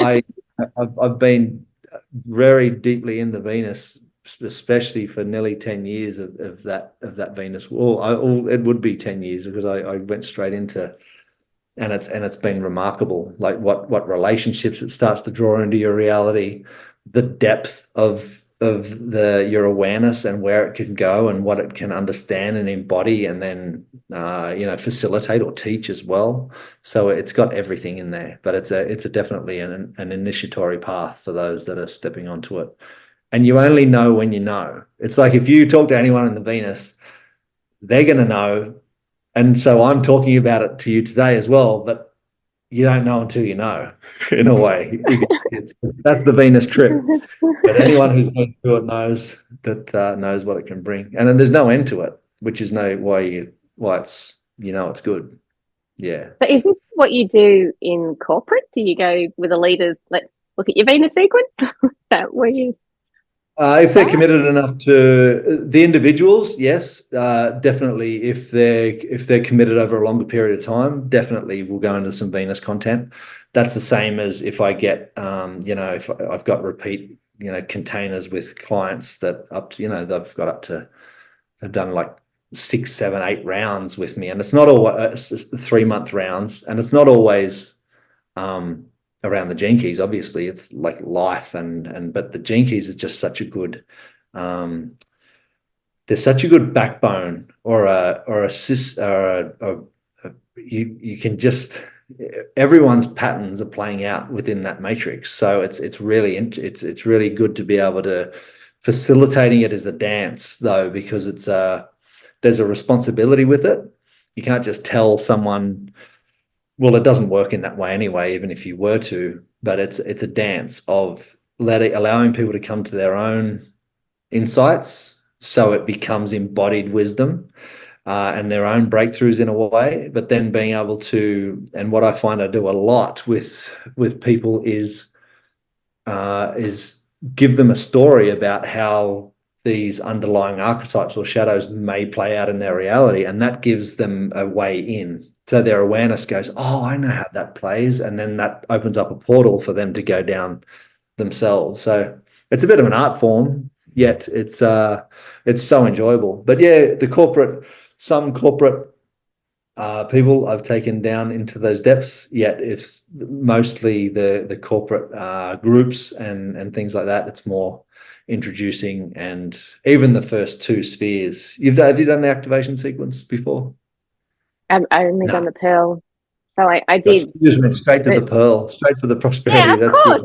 B: I've been very deeply in the Venus, especially for nearly 10 years of that Venus. It would be 10 years, because I went straight into, and it's been remarkable, like what relationships it starts to draw into your reality, the depth of your awareness and where it can go and what it can understand and embody, and then facilitate or teach as well. So it's got everything in there, but it's definitely an initiatory path for those that are stepping onto it. And you only know when you know. It's like if you talk to anyone in the Venus, they're going to know. And so I'm talking about it to you today as well, but you don't know until you know, in a way. That's the Venus trip. But anyone who's been through it knows what it can bring. And then there's no end to it, which is why it's, it's good. Yeah.
C: So is this what you do in corporate? Do you go with the leaders, let's look at your Venus sequence? Is that where you...
B: If they're committed enough to the individuals, yes, definitely. If they're committed over a longer period of time, definitely we'll go into some Venus content. That's the same as if I get, if I've got repeat, containers with clients that they've done like 6, 7, 8 rounds with me, and it's not always, it's just the 3-month rounds, and it's not always around the gene keys. Obviously it's like life but the gene keys are just such a good there's such a good backbone, you can just, everyone's patterns are playing out within that matrix. So it's really good to be able to facilitating it as a dance, though, because there's a responsibility with it. You can't just tell someone, well, it doesn't work in that way anyway, even if you were to, but it's a dance of allowing people to come to their own insights, so it becomes embodied wisdom and their own breakthroughs in a way. But then being able to, and what I find I do a lot with people is give them a story about how these underlying archetypes or shadows may play out in their reality, and that gives them a way in. So their awareness goes, oh, I know how that plays. And then that opens up a portal for them to go down themselves. So it's a bit of an art form, yet it's so enjoyable. But yeah, some corporate people I've taken down into those depths, yet it's mostly the corporate groups and things like that. It's more introducing, and even the first 2 spheres. Have you done the activation sequence before?
C: I only done the pearl. So I did.
B: You just went straight to the pearl, straight for the prosperity.
C: Yeah, of
B: That's
C: course.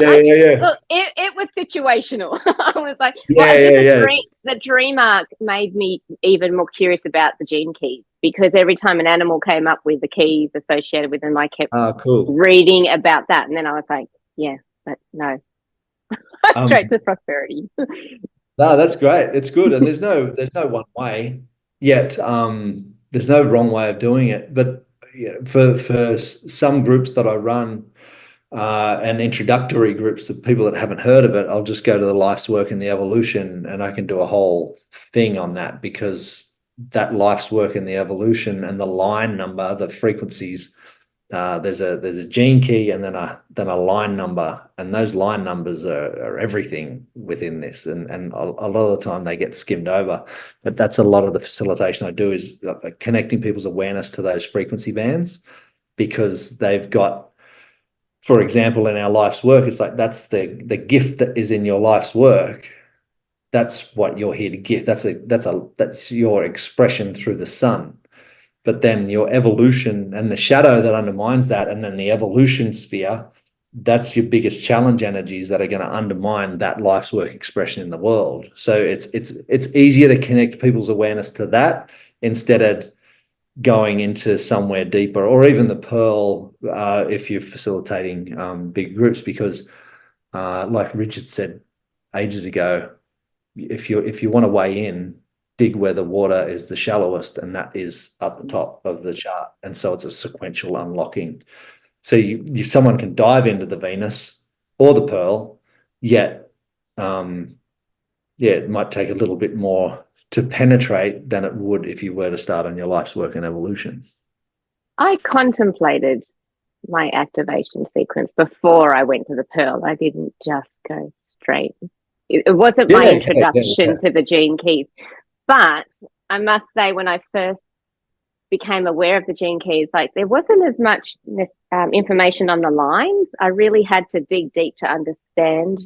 B: Good. Yeah.
C: Look, it was situational. I was like, the dream arc made me even more curious about the gene keys, because every time an animal came up with the keys associated with them, I kept reading about that. And then I was like, yeah, but no. Straight to prosperity.
B: No, that's great. It's good. And there's no one way, yet there's no wrong way of doing it. But for some groups that I run, and introductory groups of people that haven't heard of it, I'll just go to the life's work and the evolution, and I can do a whole thing on that, because that life's work and the evolution and the line number, the frequencies, there's a gene key and then a line number, and those line numbers are everything within this, and a lot of the time they get skimmed over. But that's a lot of the facilitation I do, is connecting people's awareness to those frequency bands, because they've got, for example, in our life's work, it's like that's the gift that is in your life's work. That's what you're here to give. That's your expression through the sun. But then your evolution and the shadow that undermines that, and then the evolution sphere that's your biggest challenge energies that are going to undermine that life's work expression in the world. So it's easier to connect people's awareness to that instead of going into somewhere deeper, or even the pearl if you're facilitating big groups, because like Richard said ages ago, if you want to weigh in, dig where the water is the shallowest, and that is up the top of the chart. And so it's a sequential unlocking. So someone can dive into the Venus or the pearl, yet it might take a little bit more to penetrate than it would if you were to start on your life's work and evolution.
C: I contemplated my activation sequence before I went to the pearl. I didn't just go straight. It wasn't my introduction to the gene keys. But I must say, when I first became aware of the gene keys, like, there wasn't as much information on the lines. I really had to dig deep to understand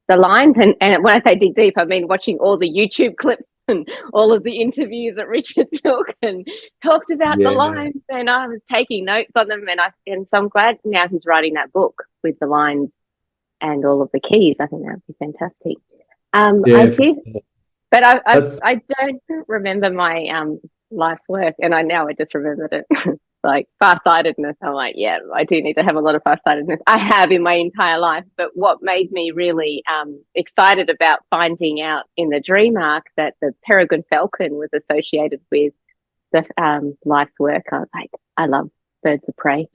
C: the lines. And when I say dig deep, I mean watching all the YouTube clips and all of the interviews that Richard took and talked about the lines. And I was taking notes on them. And so I'm glad now he's writing that book with the lines and all of the keys. I think that would be fantastic. I did, but I don't remember my life work, and I just remembered it. Like farsightedness, I'm like, yeah, I do need to have a lot of farsightedness. I have in my entire life, but what made me really excited about finding out in the dream arc that the peregrine falcon was associated with the life's work, I was like, I love birds of prey.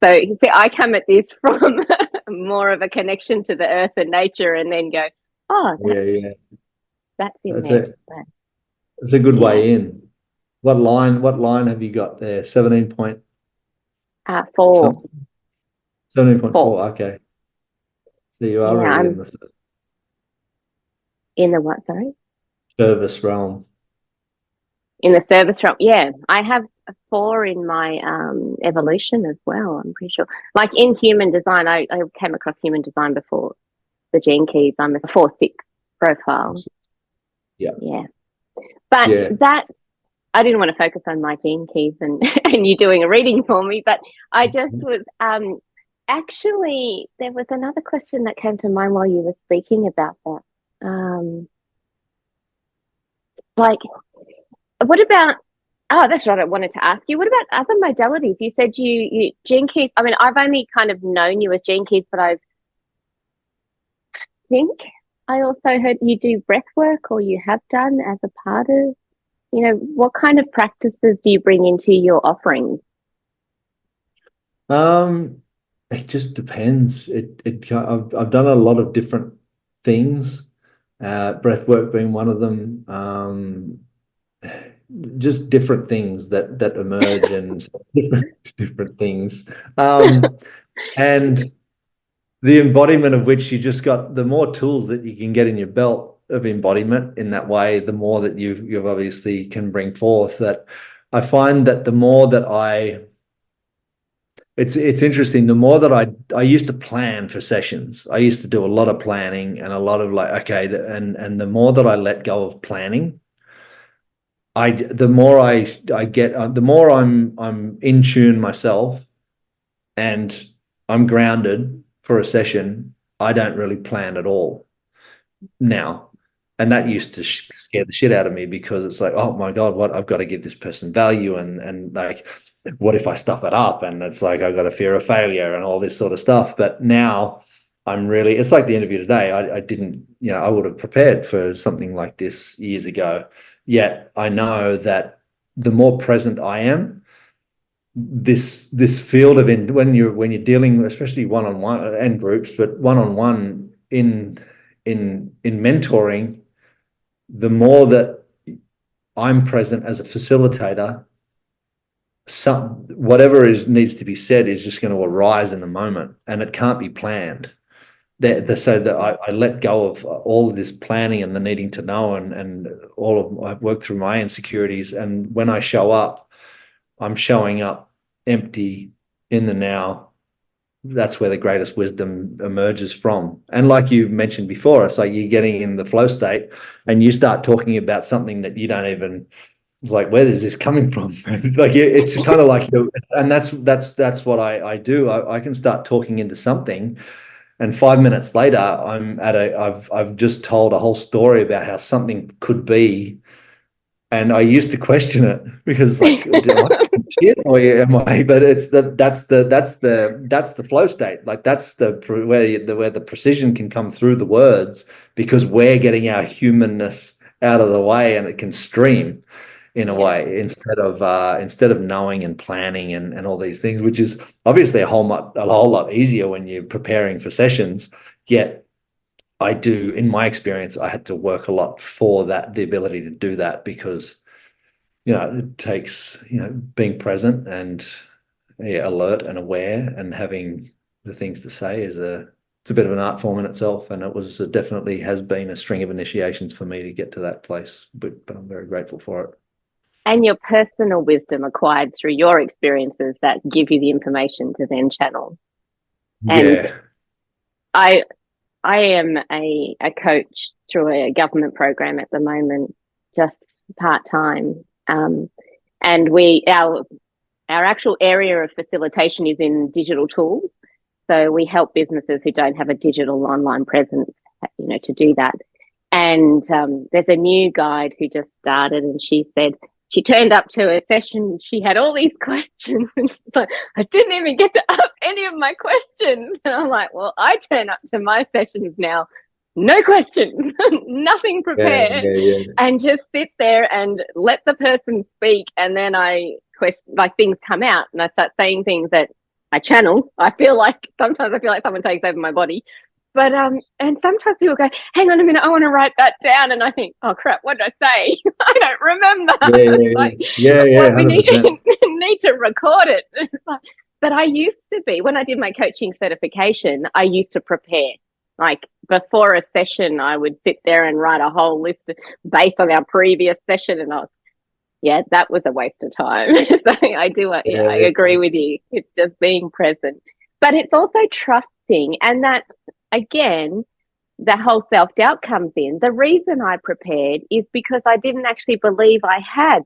C: So you see, I come at this from more of a connection to the earth and nature, and then go, oh, that's in there.
B: It's a good way in. What line have you got there? 17.4. 17.4. Okay. So you are really
C: in the what? Sorry.
B: Service realm.
C: In the service realm, yeah. I have a 4 in my evolution as well. I'm pretty sure. Like in human design, I came across human design before the gene keys. I'm a 4/6 profile.
B: Yeah.
C: But that, I didn't want to focus on my gene keys and you doing a reading for me, but I just was actually, there was another question that came to mind while you were speaking about that. Like, what about, that's what I wanted to ask you. What about other modalities? You said you gene keys. I mean, I've only kind of known you as gene keys, but I think I also heard you do breath work, or you have done as a part of, what kind of practices do you bring into your offerings?
B: It just depends. I've done a lot of different things. Breath work being one of them. Just different things that emerge and different things. And the embodiment of which you just got, the more tools that you can get in your belt of embodiment in that way, the more that you've obviously can bring forth. That I find that the more that it's interesting, the more that I used to plan for sessions. I used to do a lot of planning and a lot of and the more that I let go of planning, the more I get, the more I'm in tune myself and I'm grounded for a session. I don't really plan at all now. And that used to scare the shit out of me, because it's like, oh my God, I've got to give this person value. And like, what if I stuff it up? And it's like, I've got a fear of failure and all this sort of stuff. But now it's like the interview today. I didn't, I would have prepared for something like this years ago. Yet I know that the more present I am, this field of when you're dealing, especially one-on-one and groups, but one-on-one in mentoring, the more that I'm present as a facilitator, whatever needs to be said is just going to arise in the moment, and it can't be planned. So that I let go of all of this planning and the needing to know, and I've worked through my insecurities. And when I show up, I'm showing up empty in the now. That's where the greatest wisdom emerges from. And like you mentioned before, it's like you're getting in the flow state and you start talking about something that you don't even It's like, where is this coming from? Like it's kind of like, and that's what I do. I can start talking into something, and 5 minutes later, I've just told a whole story about how something could be. And I used to question it because it's like, am I shit or am I? But that's the flow state. Like that's where the precision can come through the words, because we're getting our humanness out of the way and it can stream in a way, instead of knowing and planning and all these things, which is obviously a whole lot easier when you're preparing for sessions. Yet I do, in my experience, I had to work a lot for that, the ability to do that, because it takes being present and alert and aware, and having the things to say it's a bit of an art form in itself, and it definitely has been a string of initiations for me to get to that place, but I'm very grateful for it.
C: And your personal wisdom acquired through your experiences that give you the information to then channel. And I am a coach through a government program at the moment, just part-time. And our actual area of facilitation is in digital tools. So we help businesses who don't have a digital online presence, to do that. And there's a new guide who just started, and she said she turned up to a session. She had all these questions, and she's like, I didn't even get to ask any of my questions. And I'm like, well, I turn up to my sessions now, no question, nothing prepared, and just sit there and let the person speak. And then I question, like, things come out, and I start saying things that I channel. Sometimes I feel like someone takes over my body. But and sometimes people go, hang on a minute, I want to write that down, and I think, oh crap, what did I say? I don't remember. We need to record it. But I used to be, when I did my coaching certification, I used to prepare. Like before a session, I would sit there and write a whole list based on our previous session, and that was a waste of time. So I agree with you. It's just being present, but it's also trusting, and that, again, the whole self-doubt comes in. The reason I prepared is because I didn't actually believe I had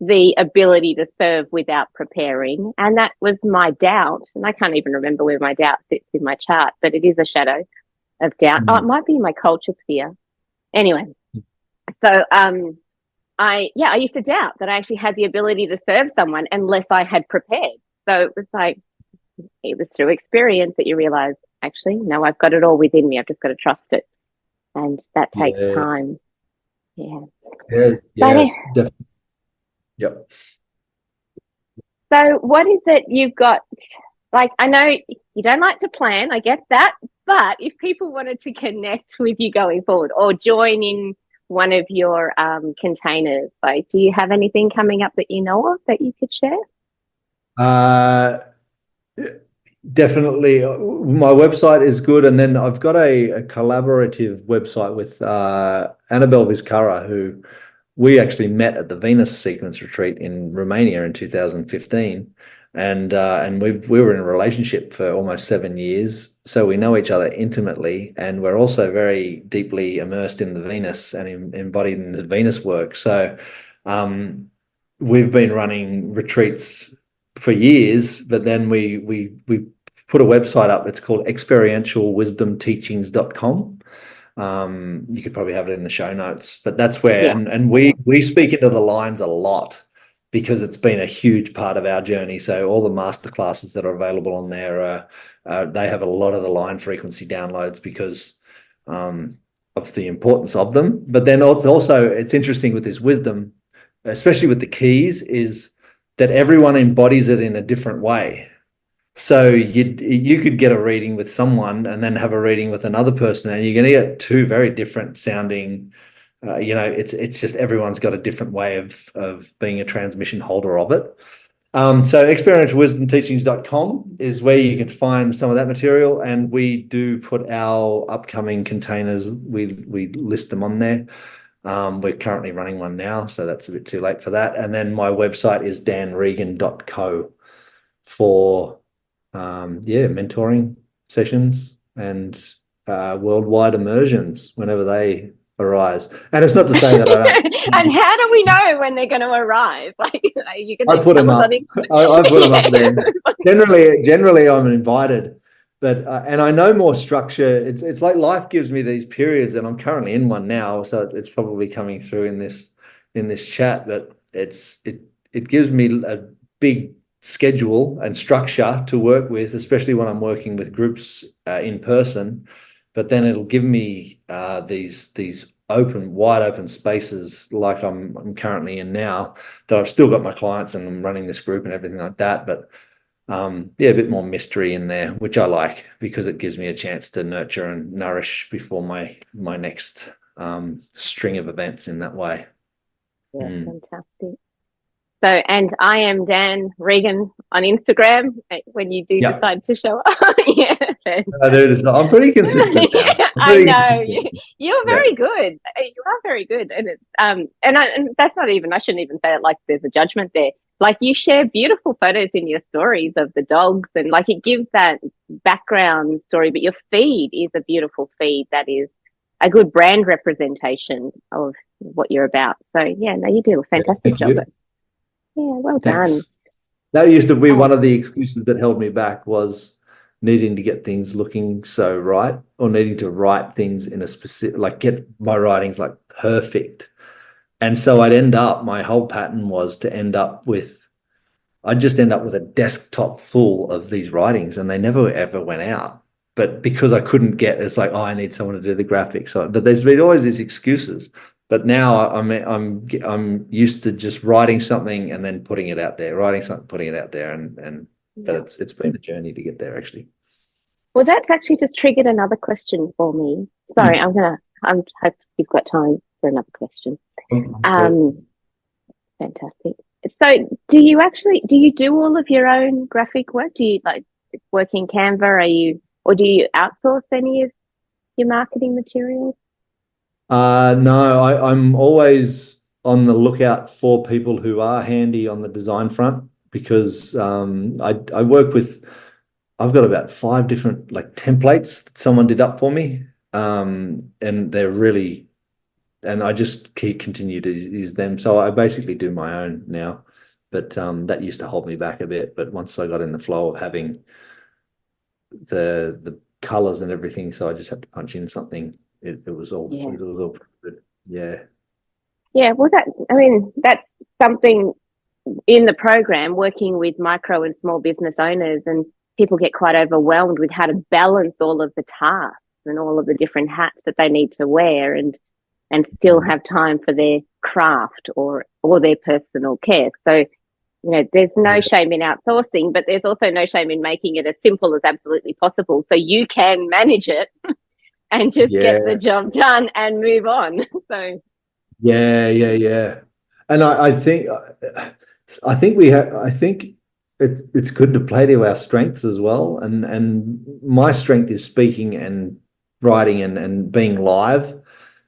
C: the ability to serve without preparing. And that was my doubt. And I can't even remember where my doubt sits in my chart, but it is a shadow of doubt. Oh, it might be in my culture sphere. Anyway, so I used to doubt that I actually had the ability to serve someone unless I had prepared. So it was through experience that you realize, actually, no, I've got it all within me. I've just got to trust it. And that takes time.
B: Definitely. Yep.
C: So what is it you've got? Like, I know you don't like to plan, I get that. But if people wanted to connect with you going forward or join in one of your containers, like, do you have anything coming up that you know of that you could share?
B: Definitely. My website is good. And then I've got a collaborative website with Annabelle Vizcarra, who we actually met at the Venus Sequence Retreat in Romania in 2015. And we were in a relationship for almost 7 years. So we know each other intimately. And we're also very deeply immersed in the Venus and embodied in the Venus work. So we've been running retreats for years, but then we put a website up. It's called experientialwisdomteachings.com. You could probably have it in the show notes, but that's where, and we speak into the lines a lot because it's been a huge part of our journey. So all the masterclasses that are available on there, they have a lot of the line frequency downloads because of the importance of them. But then also it's interesting with this wisdom, especially with the keys, is that everyone embodies it in a different way. So you could get a reading with someone and then have a reading with another person, and you're going to get two very different sounding. It's just everyone's got a different way of being a transmission holder of it. So experientialwisdomteachings.com is where you can find some of that material, and we do put our upcoming containers. We list them on there. We're currently running one now, so that's a bit too late for that. And then my website is danregan.co for mentoring sessions and worldwide immersions whenever they arise. And it's not to say that I don't.
C: And how do we know when they're going to arise? Like you can
B: I put them up. I put them up there. Generally, I'm invited, but and I know more structure. It's like life gives me these periods, and I'm currently in one now, so it's probably coming through in this chat. That it gives me a big schedule and structure to work with, especially when I'm working with groups in person. But then it'll give me these wide open spaces like I'm currently in now, that I've still got my clients and I'm running this group and everything like that. But yeah, a bit more mystery in there, which I like, because it gives me a chance to nurture and nourish before my next string of events in that way.
C: Yeah, fantastic. So, and I am Dan Regan on Instagram when you do decide to show up. Yeah.
B: I'm pretty consistent now.
C: I know. You're very good. You are very good. And it's and that's not even, I shouldn't even say it like there's a judgment there. Like, you share beautiful photos in your stories of the dogs, and like it gives that background story, but your feed is a beautiful feed that is a good brand representation of what you're about. So yeah, no, you do a fantastic job. Yeah, well done.
B: That used to be one of the excuses that held me back, was needing to get things looking so right, or needing to write things in a specific, like get my writings like perfect. And so my whole pattern was to I'd just end up with a desktop full of these writings, and they never ever went out. But because I couldn't it's like, oh, I need someone to do the graphics. So, but there's been always these excuses. But now I'm used to just writing something and then putting it out there, putting it out there, but it's been a journey to get there, actually.
C: Well, that's actually just triggered another question for me. Sorry, I hope you've got time for another question. Fantastic. So, do you do all of your own graphic work? Do you like work in Canva? Or do you outsource any of your marketing materials?
B: No, I'm always on the lookout for people who are handy on the design front, because I work with, I've got about 5 different like templates that someone did up for me, and they're really, and I just continue to use them. So I basically do my own now, but that used to hold me back a bit. But once I got in the flow of having the colors and everything, so I just had to punch in something. It was all good. Yeah.
C: Well, that's something in the program, working with micro and small business owners, and people get quite overwhelmed with how to balance all of the tasks and all of the different hats that they need to wear, and still have time for their craft or their personal care. So, there's no shame in outsourcing, but there's also no shame in making it as simple as absolutely possible, so you can manage it and just get the job done and move on. So
B: and I think it's good to play to our strengths as well, and my strength is speaking and writing and being live,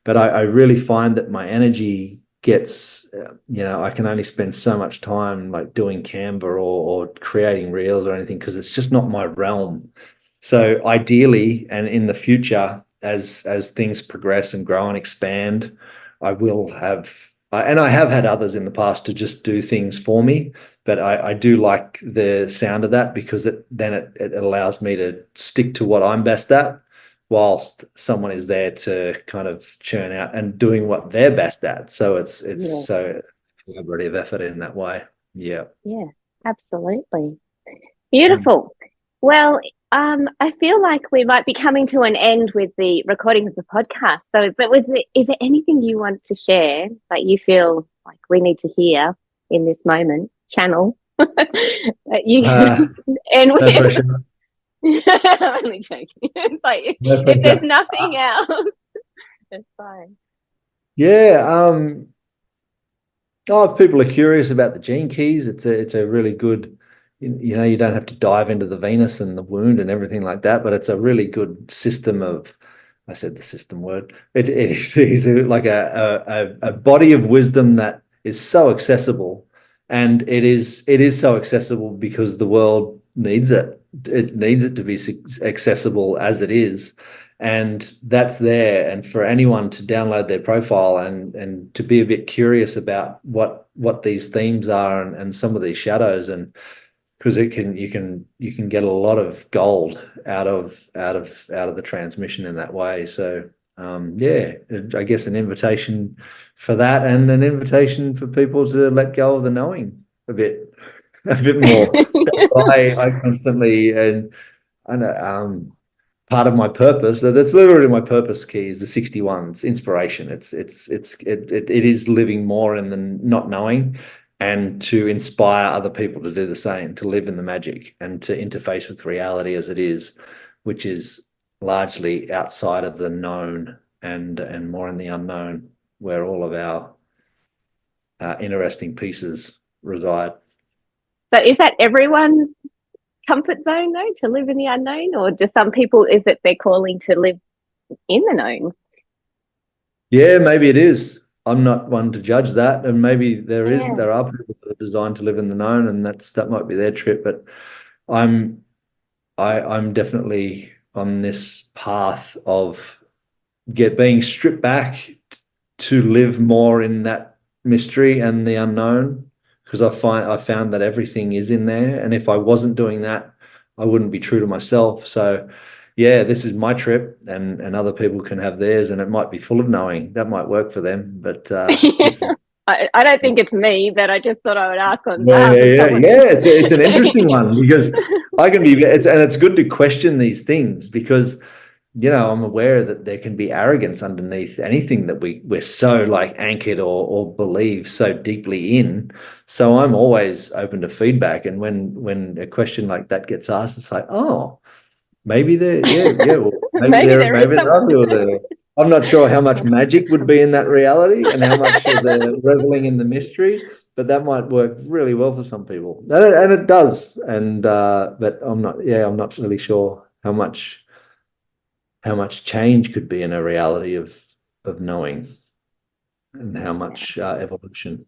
B: but I really find that my energy gets, I can only spend so much time like doing Canva or creating reels or anything, because it's just not my realm. So ideally, and in the future, as things progress and grow and expand, I will have, and I have had others in the past to just do things for me, but I do like the sound of that, because it allows me to stick to what I'm best at, whilst someone is there to kind of churn out and doing what they're best at. So it's so collaborative effort in that way. Yeah,
C: absolutely. Beautiful. Well, I feel like we might be coming to an end with the recording of the podcast. So, but is there anything you want to share that you feel like we need to hear in this moment? Channel. And
B: no pressure.
C: I'm only joking. It's like, if there's nothing else, it's fine.
B: If people are curious about the gene keys, it's a really good, you don't have to dive into the Venus and the wound and everything like that, but it's a really good system of, I said the system word, it is like a body of wisdom that is so accessible, and it is so accessible because the world needs it. It needs it to be accessible as it is. And that's there. And for anyone to download their profile and to be a bit curious about what these themes are and some of these shadows, and because you can get a lot of gold out of the transmission in that way. So I guess an invitation for that, and an invitation for people to let go of the knowing a bit more. I constantly and part of my purpose, that's literally my purpose key, is the 61. It's inspiration. It is living more in the not knowing, and to inspire other people to do the same, to live in the magic and to interface with reality as it is, which is largely outside of the known and more in the unknown, where all of our interesting pieces reside.
C: So is that everyone's comfort zone though, to live in the unknown, or do some people, is it their calling to live in the known?
B: Yeah, maybe it is. I'm not one to judge that, and maybe there are people that are designed to live in the known, and that might be their trip. But I'm definitely on this path of being stripped back to live more in that mystery and the unknown, because I found that everything is in there, and if I wasn't doing that, I wouldn't be true to myself. So yeah, this is my trip, and other people can have theirs, and it might be full of knowing. That might work for them, but
C: I don't think it's me, but I just thought I would ask on
B: yeah. It's an interesting one, because it's good to question these things, because I'm aware that there can be arrogance underneath anything that we're so like anchored or believe so deeply in. So I'm always open to feedback, and when a question like that gets asked, it's like, oh, maybe there, well, maybe there. I'm not sure how much magic would be in that reality and how much of the reveling in the mystery, but that might work really well for some people, and it does. And but I'm not really sure how much change could be in a reality of knowing, and how much evolution.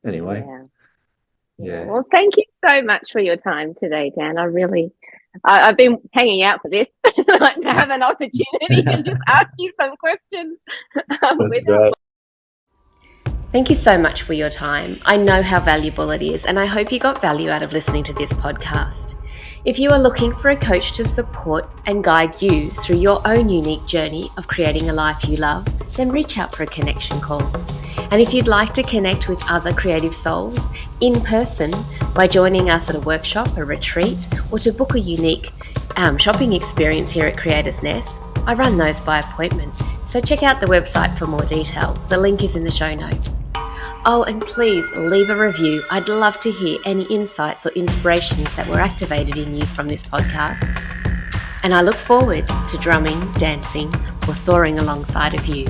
B: Anyway, yeah.
C: Well, thank you so much for your time today, Dan. I've been hanging out for this, like to have an opportunity to just ask you some questions.
B: That's right.
A: Thank you so much for your time. I know how valuable it is, and I hope you got value out of listening to this podcast. If you are looking for a coach to support and guide you through your own unique journey of creating a life you love, then reach out for a connection call. And if you'd like to connect with other creative souls in person by joining us at a workshop, a retreat, or to book a unique shopping experience here at Creators Nest, I run those by appointment. So check out the website for more details. The link is in the show notes. Oh, and please leave a review. I'd love to hear any insights or inspirations that were activated in you from this podcast. And I look forward to drumming, dancing, or soaring alongside of you.